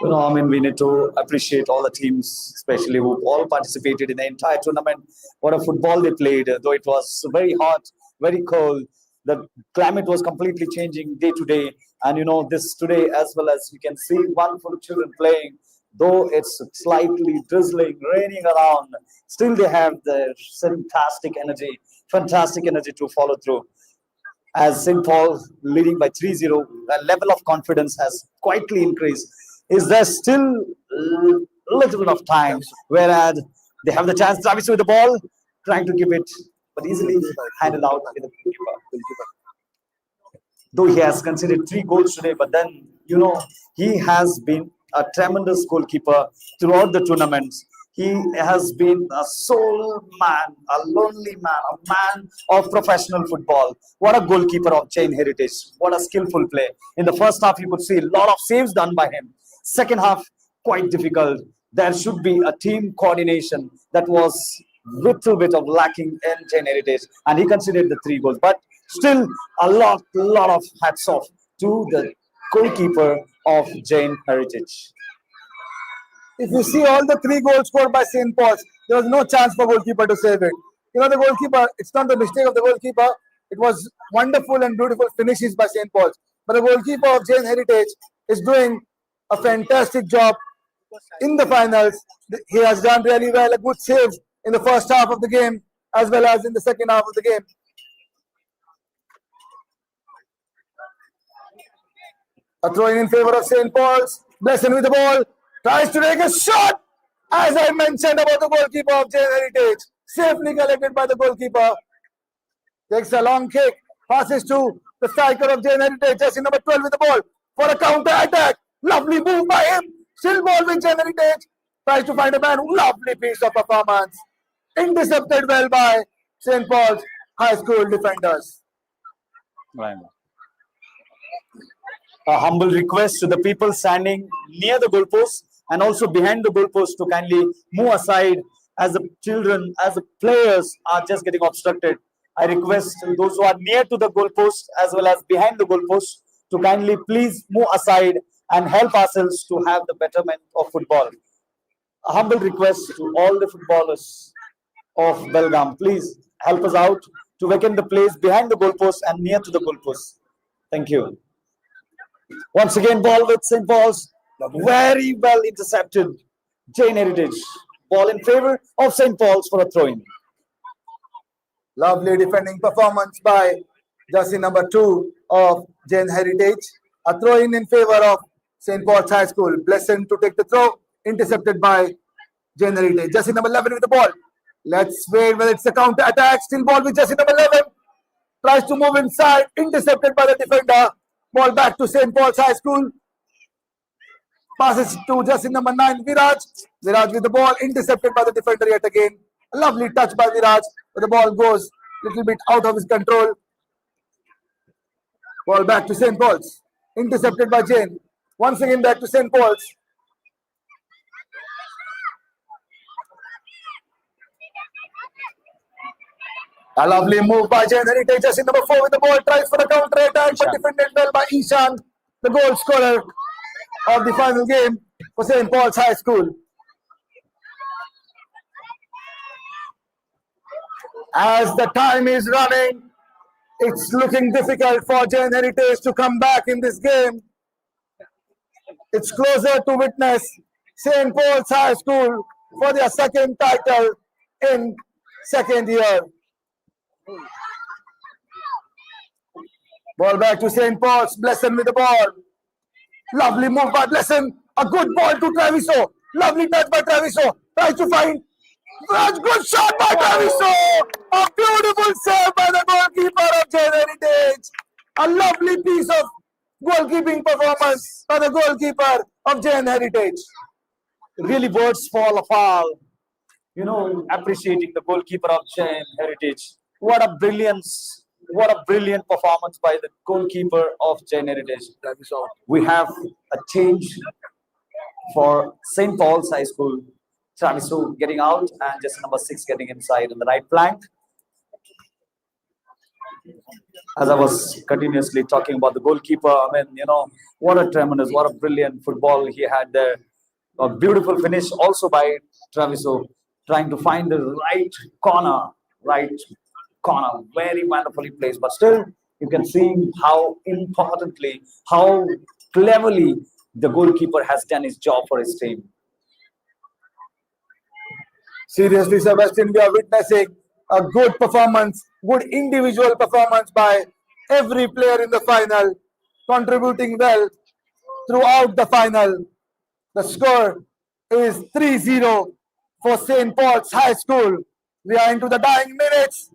We need to appreciate all the teams, especially who all participated in the entire tournament. What a football they played, though it was very hot, very cold. The climate was completely changing day to day. And this today, as well as you can see wonderful children playing, though it's slightly drizzling, raining around, still they have the fantastic energy to follow through. As St. Paul leading by 3-0, the level of confidence has quietly increased. Is there still a little bit of time, whereas they have the chance, Travis with the ball, trying to give it, but easily handed out with the goalkeeper. Though he has conceded 3 goals today, but then, he has been a tremendous goalkeeper throughout the tournament. He has been a sole man, a lonely man, a man of professional football. What a goalkeeper of Jain Heritage. What a skillful play. In the first half, you could see a lot of saves done by him. Second half, quite difficult. There should be a team coordination that was little bit of lacking in Jain Heritage. And he conceded the 3 goals. But still, a lot of hats off to the goalkeeper of Jain Heritage. If you see all the 3 goals scored by St. Paul's, there was no chance for goalkeeper to save it. The goalkeeper, it's not the mistake of the goalkeeper. It was wonderful and beautiful finishes by St. Paul's. But the goalkeeper of Jain Heritage is doing a fantastic job in the finals. He has done really well, a good save in the first half of the game as well as in the second half of the game. A throw in favor of St. Paul's. Blesson with the ball. Tries to take a shot. As I mentioned about the goalkeeper of Jain Heritage. Safely collected by the goalkeeper. Takes a long kick. Passes to the striker of Jain Heritage. Jersey number 12 with the ball. For a counter attack. Lovely move by him. Still ball with Jain Heritage. Tries to find a man. Lovely piece of performance. Intercepted well by St. Paul's High School defenders. Right. A humble request to the people standing near the goalpost and also behind the goalpost to kindly move aside as the children, as the players are just getting obstructed. I request those who are near to the goalpost as well as behind the goalpost to kindly please move aside and help ourselves to have the betterment of football. A humble request to all the footballers of Belgaum, please help us out to vacate the place behind the goalpost and near to the goalpost. Thank you. Once again, ball with St. Paul's. Very well intercepted. Jain Heritage. Ball in favor of St. Paul's for a throw-in. Lovely defending performance by jersey number 2 of Jain Heritage. A throw in favor of St. Paul's High School. Blessing to take the throw. Intercepted by Jain Heritage. Jersey number 11 with the ball. Let's wait whether it's a counter attack. Still ball with jersey number 11. Tries to move inside. Intercepted by the defender. Ball back to St. Paul's High School. Passes to jersey number 9, Viraj. Viraj with the ball. Intercepted by the defender yet again. A lovely touch by Viraj. But the ball goes a little bit out of his control. Ball back to St. Paul's. Intercepted by Jain. Once again back to St. Paul's. A lovely move by Jain Heritage. Jersey number 4 with the ball. Tries for a counter attack, but defended well by Ishan, the goal scorer of the final game for St. Paul's High School. As the time is running, it's looking difficult for Jain Heritage to come back in this game. It's closer to witness St. Paul's High School for their second title in second year. Ball back to St. Paul's. Blesson with the ball. Lovely move by Blesson. A good ball to Traviso. Lovely touch by Traviso. Tries to find. Good shot by Traviso. A beautiful save by the goalkeeper of Jain Heritage. A lovely piece of goalkeeping performance by the goalkeeper of Jain Heritage. Really words fall apart. You know, appreciating the goalkeeper of Jain Heritage. What a brilliance. What a brilliant performance by the goalkeeper of Jain Heritage. We have a change for St. Paul's High School. Traviso getting out and just number 6 getting inside on the right flank. As I was continuously talking about the goalkeeper, I mean, you know, what a tremendous, what a brilliant football he had there. A beautiful finish also by Traviso, trying to find the right corner, very wonderfully placed. But still, you can see how importantly, how cleverly the goalkeeper has done his job for his team. Seriously, Sebastian, we are witnessing a good performance, good individual performance by every player in the final, contributing well throughout the final. The score is 3-0 for St. Paul's High School. We are into the dying minutes.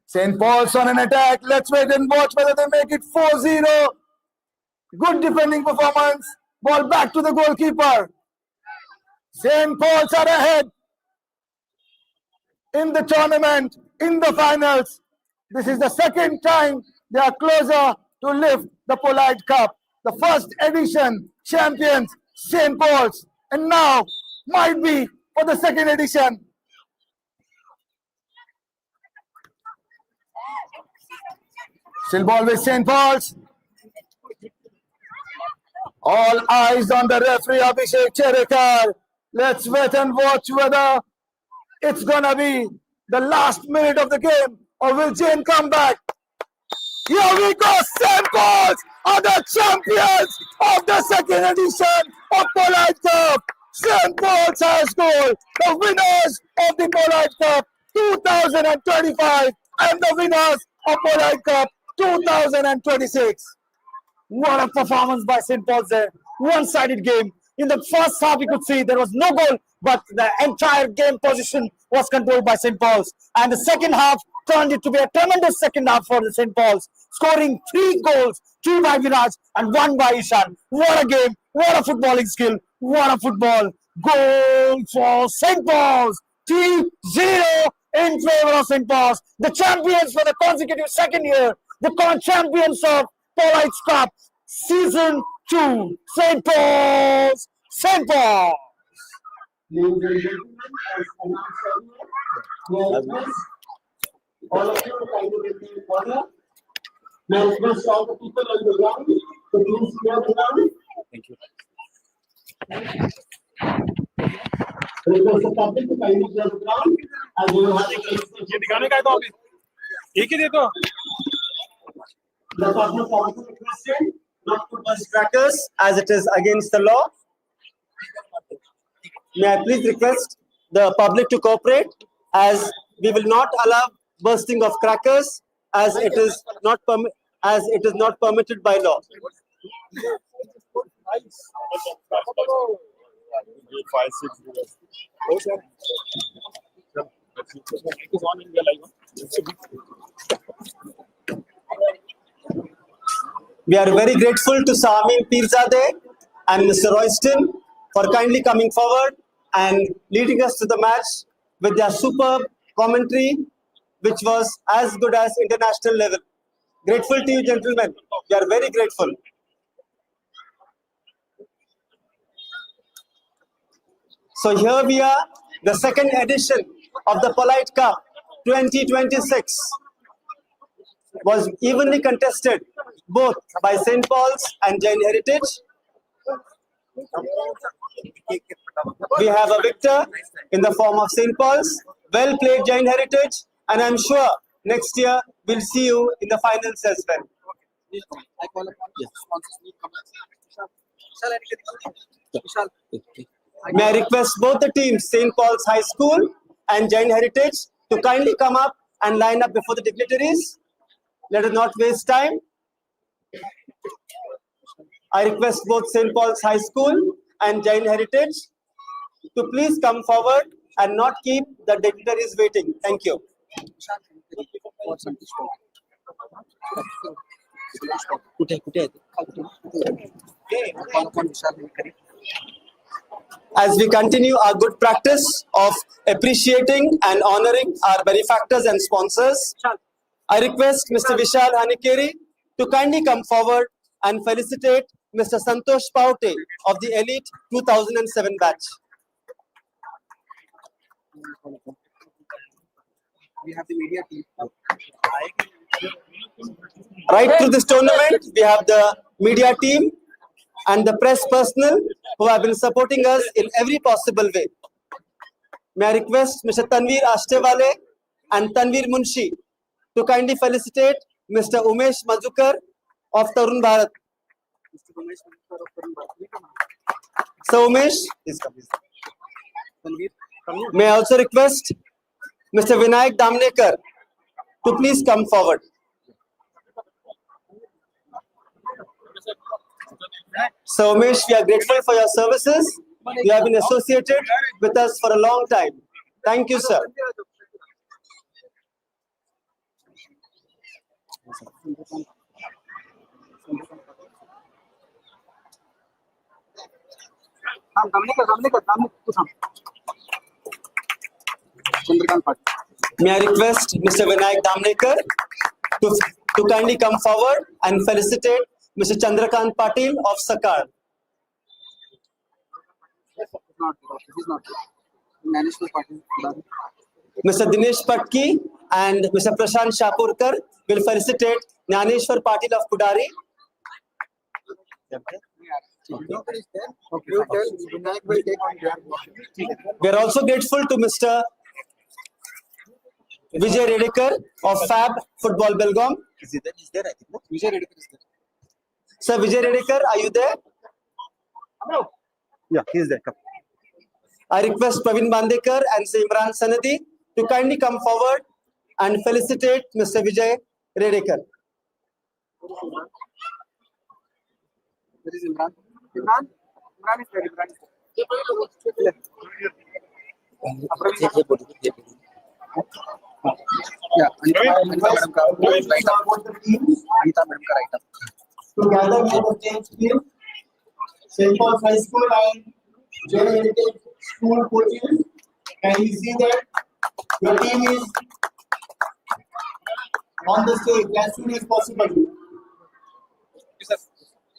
St. Paul's on an attack. Let's wait and watch whether they make it 4-0. Good defending performance. Ball back to the goalkeeper. St. Paul's are ahead in the tournament, in the finals. This is the second time they are closer to lift the Paulite Cup. The first edition champions, St. Paul's, and now might be for the second edition. Still ball with St. Paul's. All eyes on the referee Abhishek Cherekar. Let's wait and watch whether it's gonna be the last minute of the game or will Jain come back. Here we go, St. Paul's are the champions of the second edition of Paulite Cup. St. Paul's High School, the winners of the Paulite Cup 2025 and the winners of Paulite Cup 2026. What a performance by St. Paul's there. One-sided game. In the first half, you could see there was no goal, but the entire game position was controlled by St. Paul's. And the second half turned it to be a tremendous second half for the St. Paul's, scoring 3 goals, 2 by Viraj and 1 by Ishan. What a game. What a footballing skill. What a football. Goal for St. Paul's. 3-0 in favor of St. Paul's. The champions for the consecutive second year. The champions of Paulite Cup Season 2. St. Paul's. St. Paul. Ladies and gentlemen, as announced earlier, all of you try to get in order. Now request all the people on the ground to please clear the ground. Thank you. Request the public to kindly clear the ground as we will have a एक ही दे दो The partner also requested not to burst crackers as it is against the law. May I please request the public to cooperate as we will not allow bursting of crackers as it is not permitted by law. We are very grateful to Sami Pirzadeh and Mr. Royston for kindly coming forward and leading us to the match with their superb commentary, which was as good as international level. Grateful to you, gentlemen. We are very grateful. So here we are, the second edition of the Paulite Cup 2026 was evenly contested both by St. Paul's and Jain Heritage. We have a victor in the form of St. Paul's. Well played, Jain Heritage, and I'm sure next year we'll see you in the finals as well. May I request both the teams, St. Paul's High School and Jain Heritage, to kindly come up and line up before the dignitaries. Let us not waste time. I request both St. Paul's High School and Jain Heritage to please come forward and not keep the dignitaries waiting. Thank you. As we continue our good practice of appreciating and honoring our benefactors and sponsors, I request Mr. Vishal Hanikeri to kindly come forward and felicitate Mr. Santosh Paute of the Elite 2007 batch. We have the media team. Right through this tournament, we have the media team and the press personnel who have been supporting us in every possible way. May I request Mr. Tanveer Ashtewale and Tanveer Munshi to kindly felicitate Mr. Umesh Mazukar of Tarun Bharat. So Umesh, please come. May I also request Mr. Vinayak Damnekar to please come forward. So Umesh, we are grateful for your services. You have been associated with us for a long time. Thank you, sir. May I request Mr. Vinayak Damnekar to kindly come forward and felicitate Mr. Chandrakant Patil of Sakar. Mr. Dinesh Patki and Mr. Prashant Shapurkar will felicitate Jnaneshwar Patil of Kudari. We are also grateful to Mr. Vijay Redekar of Fab Football Belgaum. Is there? I think. Vijay Redekar is there. Sir, Vijay Redekar, are you there? Hello. Yeah, he is there. Come. I request Praveen Bandekar and Imran Sanadi to kindly come forward and felicitate Mr. Vijay Redekar. Where is Imran? Imran? Imran is there. Imran is there. Yeah, Anita madam ka right up. Anita madam ka right up. Together with the change team, St. Paul's High School and Jain Heritage School coaches, can you see that your team is on the stage as soon as possible?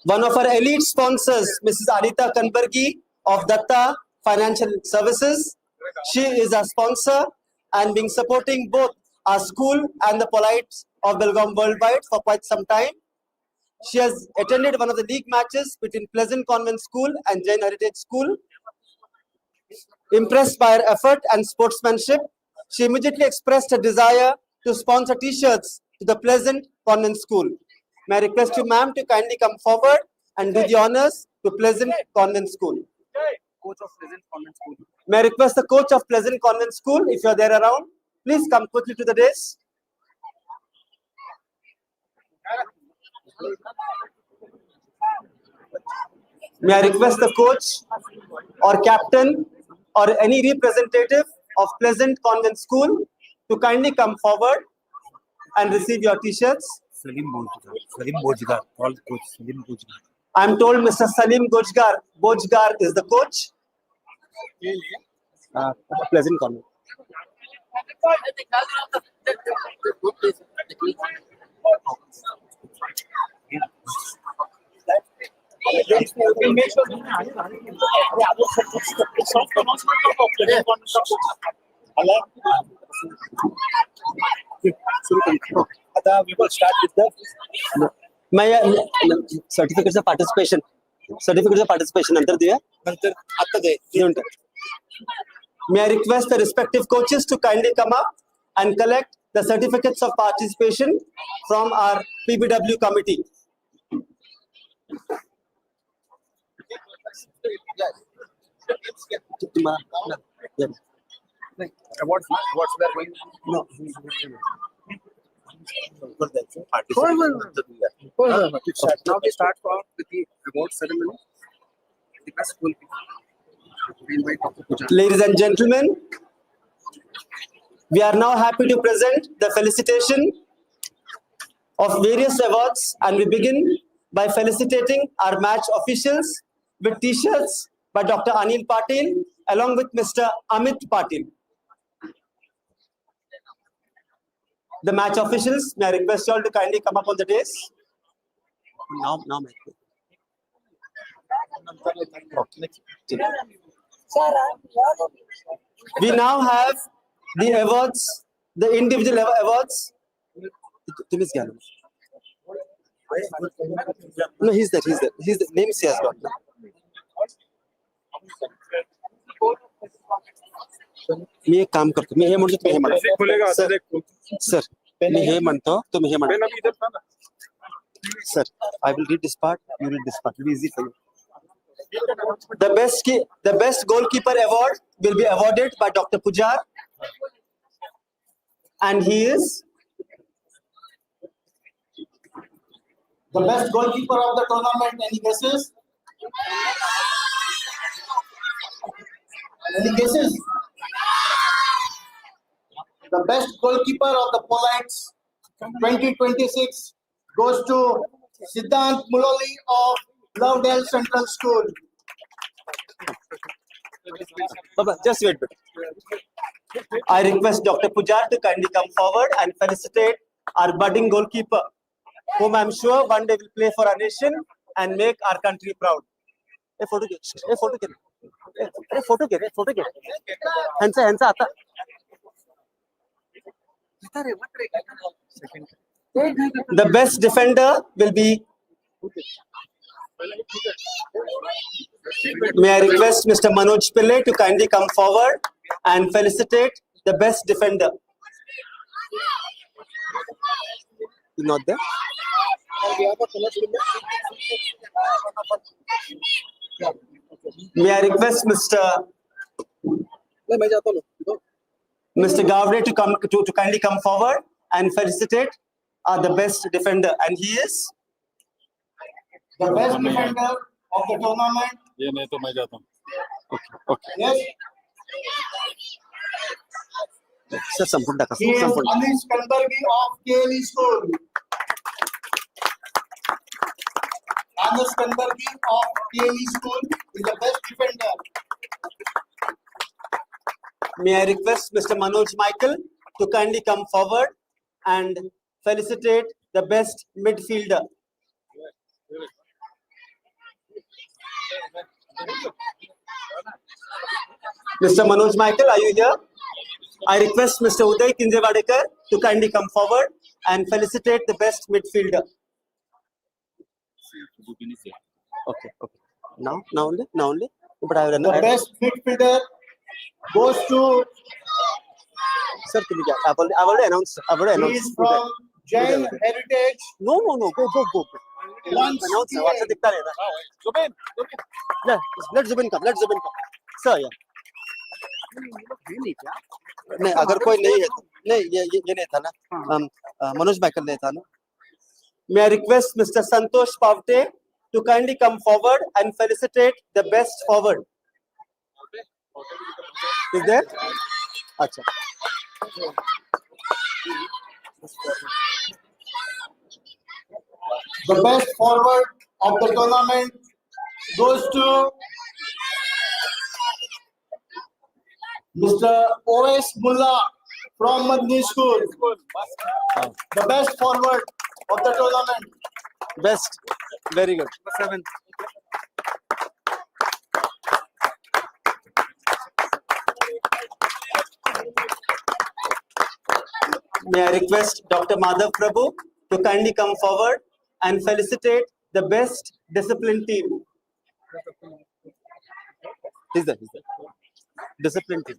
One of our elite sponsors, Mrs. Anita Kanbargi of Datta Financial Services. She is a sponsor and been supporting both our school and the Paulites of Belgaum worldwide for quite some time. She has attended one of the league matches between Pleasant Convent School and Jain Heritage School. Impressed by her effort and sportsmanship, she immediately expressed a desire to sponsor T-shirts to the Pleasant Convent School. May I request you, ma'am, to kindly come forward and do the honors to Pleasant Convent School. Coach of Pleasant Convent School. May I request the coach of Pleasant Convent School, if you are there around, please come quickly to the dais. May I request the coach or captain or any representative of Pleasant Convent School to kindly come forward and receive your T-shirts. Salim Bojgar, called coach Salim Bojgar. I am told Mr. Salim Bojgar is the coach. Pleasant Convent. We will start with the Certificates of participation. Certificates of participation under there. May I request the respective coaches to kindly come up and collect the certificates of participation from our PBW committee. What's that going? No. Now we start with the award ceremony. The best goalkeeper. We invite Dr. Puja. Ladies and gentlemen, we are now happy to present the felicitation of various awards, and we begin by felicitating our match officials with T-shirts by Dr. Anil Patil along with Mr. Amit Patil. The match officials, may I request you all to kindly come up on the dais. Now, we now have the awards, the individual awards. No, he's there. His name is has got. मी एक काम करतो, मी हे म्हणतो तुम्ही हे म्हणा sir, मी हे म्हणतो तुम्ही हे म्हणा sir. I will read this part, you read this part. It will be easy for you. The best goalkeeper award will be awarded by Dr. Pujar, and he is The best goalkeeper of the tournament. Any guesses? Any guesses? The best goalkeeper of the Paulite 2026 goes to Siddhant Muloli of Lovedale Central School. Baba, just wait a bit. I request Dr. Pujar to kindly come forward and felicitate our budding goalkeeper, whom I am sure one day will play for our nation and make our country proud. A photo get. A photo get. A photo get. A photo get. Hansa आता. The best defender will be. May I request Mr. Manoj Pillai to kindly come forward and felicitate the best defender. He's not there. May I request Mr. Gavre to kindly come forward and felicitate the best defender, and he is The best defender of the tournament. ये नहीं तो मैं जाता हूँ. Yes, Sir, संपूर्ण टाका. he is Anish Kandargi of KLE School. Anish Kandargi of KLE School is the best defender. May I request Mr. Manoj Michael to kindly come forward and felicitate the best midfielder. Mr. Manoj Michael, are you here? I request Mr. Uday Kinjewadiker to kindly come forward and felicitate the best midfielder. Okay. Now only. But I will. The best midfielder goes to Sir, I've already announced. I've already He announced. is from Jain Heritage. No. Go. Once Announce. again. WhatsApp दिखता रहेगा. Zubin. Yeah. Let Zubin come. Sir, yeah. नहीं अगर कोई नहीं है नहीं ये नहीं था ना मनोज माइकल नहीं था ना. May I request Mr. Santosh Pavte to kindly come forward and felicitate the best forward. Is there? Acha. The best forward of the tournament goes to Mr. O.S. Mullah from Madni School. The best forward of the tournament. Best. Very good. May I request Dr. Madhav Prabhu to kindly come forward and felicitate the best discipline team. He's there. Discipline team.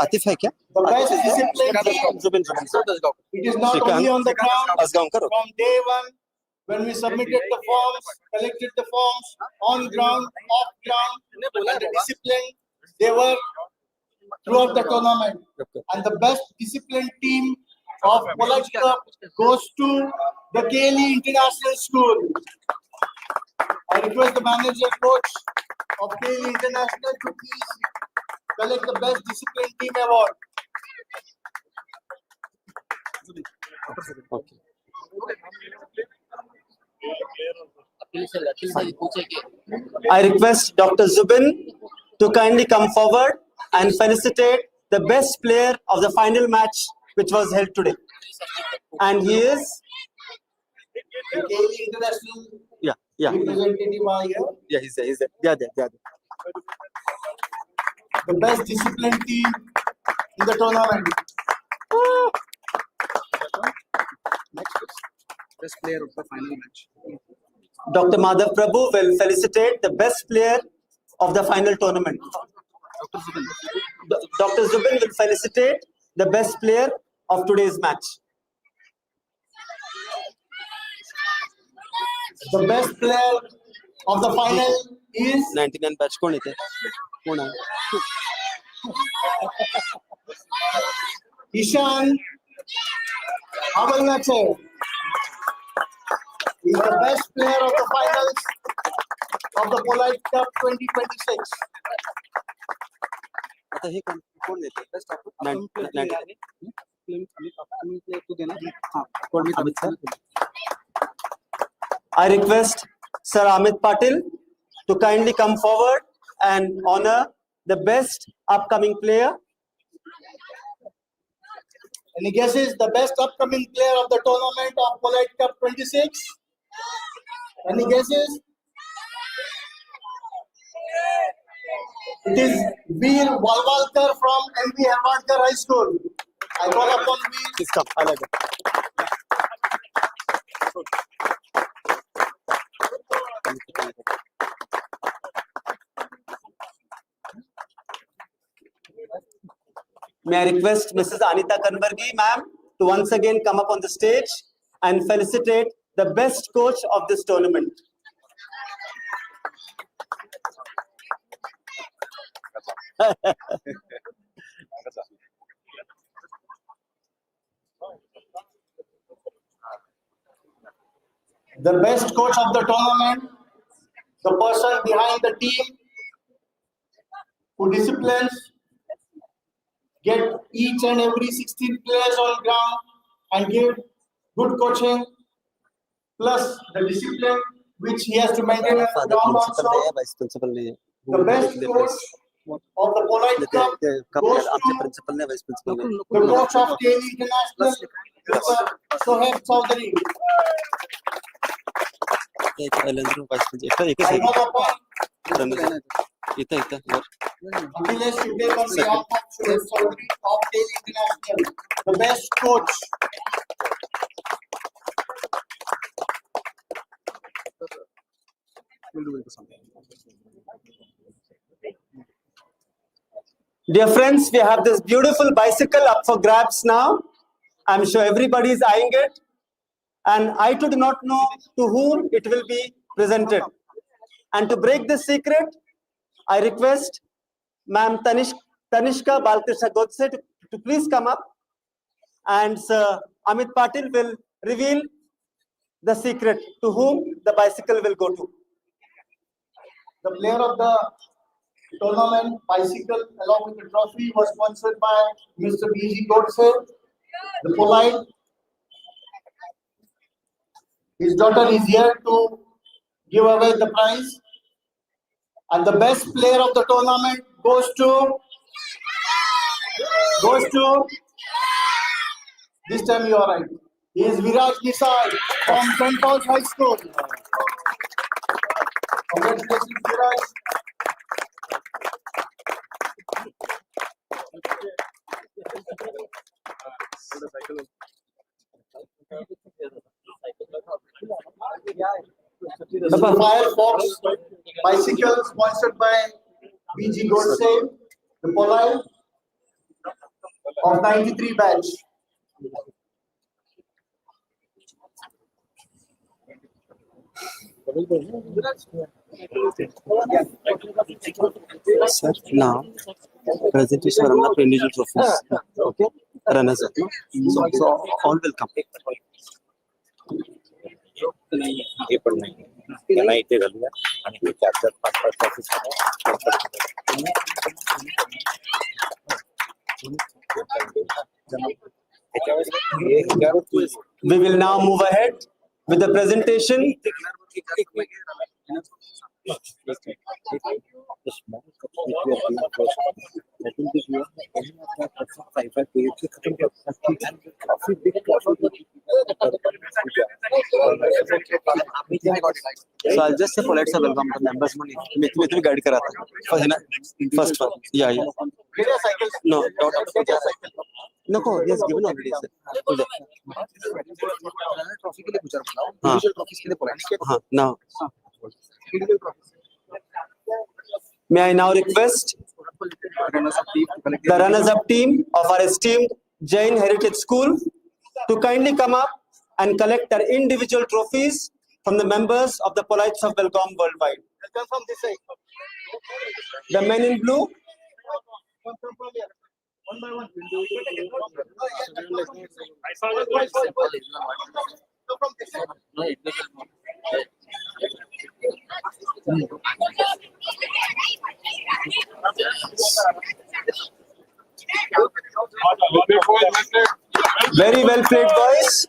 Atif है क्या? The best discipline team. Zubin. It is not only on the ground. Asgaonkar. From day one, when we submitted the forms, collected the forms, on ground, off ground, and the discipline, they were throughout the tournament. And the best discipline team of Paulite Cup goes to the KLE International School. I request the manager coach of KLE International to please collect the best discipline team award. Okay. I request Dr. Zubin to kindly come forward and felicitate the best player of the final match which was held today. And he is The KLE International yeah. representative are here. Yeah, he's there. They are there. The best discipline team in the tournament. Best player of the final match. Dr. Madhav Prabhu will felicitate the best player of the final tournament. Dr. Zubin will felicitate the best player of today's match. The best player of the final is 99 batch कौन थे? कौन है? Ishan Habalnache. He is the best player of the finals of the Paulite Cup 2026. आता हे कौन देते? Best of 99. I request Sir Amit Patil to kindly come forward and honor the best upcoming player. Any guesses the best upcoming player of the tournament of Paulite Cup 26? Any guesses? It is Veer Walwalkar from M.B. Herwadkar High School. I call upon Veer. Please come. I like it. May I request Mrs. Anita Kanvargi, ma'am, to once again come up on the stage and felicitate the best coach of this tournament. The best coach of the tournament, the person behind the team who disciplines, get each and every 16 players on ground and give good coaching, plus the discipline which he has to maintain on the ground also. The best coach of the Paulite Cup goes to the coach of KLE International, Mr. Sohaib Chowdhury. I call upon Akhilesh to take on behalf of Sohaib Chowdhury of KLE International, the best coach. We'll do it something. Dear friends, we have this beautiful bicycle up for grabs now. I'm sure everybody is eyeing it. And I too do not know to whom it will be presented. And to break this secret, I request Ma'am Tanishka Balkrishna Godse to please come up. And Sir Amit Patil will reveal the secret to whom the bicycle will go to. The player of the tournament bicycle along with the trophy was sponsored by Mr. B.G. Godse. The Paulite. His daughter is here to give away the prize. And the best player of the tournament goes to this time you are right. He is Viraj Nisai from St.Paul High School. Congratulations, Viraj. The Firefox bicycle sponsored by B.G. Godse, the Paulite of 93 batch. Sir, now presentation of the individual trophies. Okay, runners up. So all will come. हे पण नाही त्यांना इथे घालूया आणि ते 4-4 5-5 trophies We will now move ahead with the presentation. So I'll just say polite sir, welcome to members money. मैं तुम्हें guide करा था. First one. Yeah. No, no, yes, given already, sir. Now. May I now request the runners-up team of our esteemed Jain Heritage School to kindly come up and collect their individual trophies from the members of the Paulites of Belgaum worldwide. From this side. The men in blue. One by one. Very well played, boys.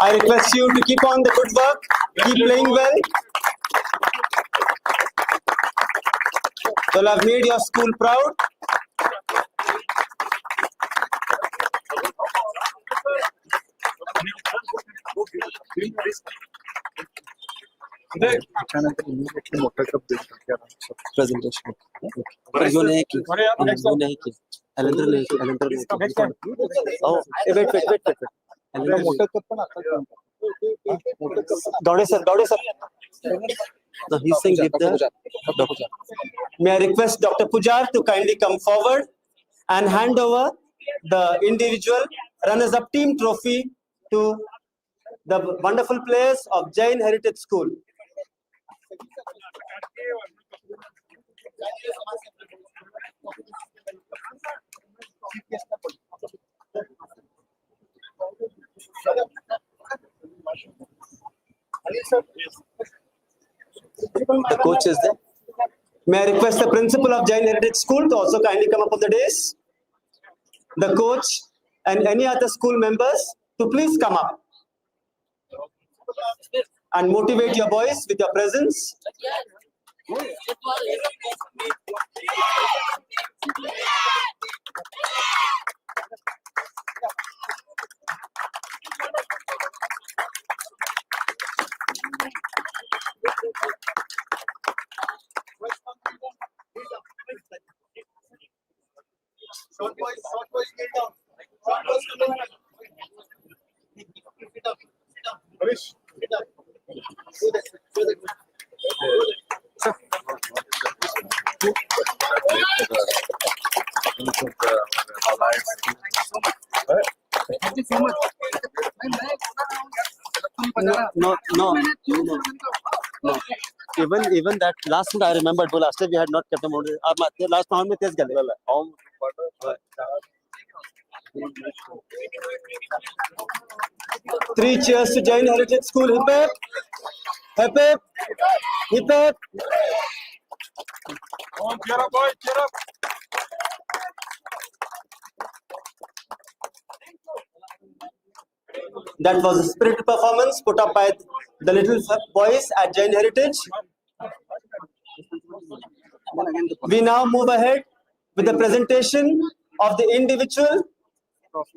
I request you to keep on the good work, keep playing well. You'll have made your school proud. Presentation. Oh, wait. Daude sir. No, he's saying give the doctor. May I request Dr. Pujar to kindly come forward and hand over the individual runners-up team trophy to the wonderful players of Jain Heritage School. The coach is there. May I request the principal of Jain Heritage School to also kindly come up on the dais. The coach and any other school members to please come up and motivate your boys with your presence. Short boys, get down. Short boys, come on. Sit up. Harish, sit up. Do that. No. Even that last round I remembered. Last time we had not kept him on. Last round में तेज गए. Three cheers to Jain Heritage School. Hip hip. Hip hip. Hip hip. Cheer up, boys, cheer up. That was a spirited performance put up by the little boys at Jain Heritage. We now move ahead with the presentation of the individual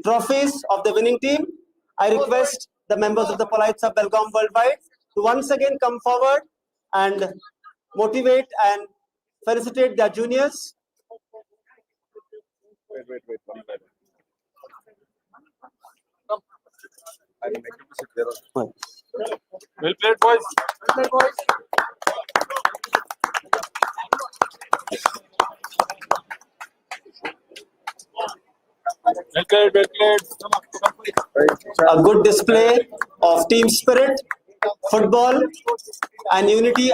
trophies of the winning team. I request the members of the Paulite Cup Belgaum Worldwide to once again come forward and motivate and felicitate their juniors. Wait. Well played, boys. Well played. A good display of team spirit, football, and unity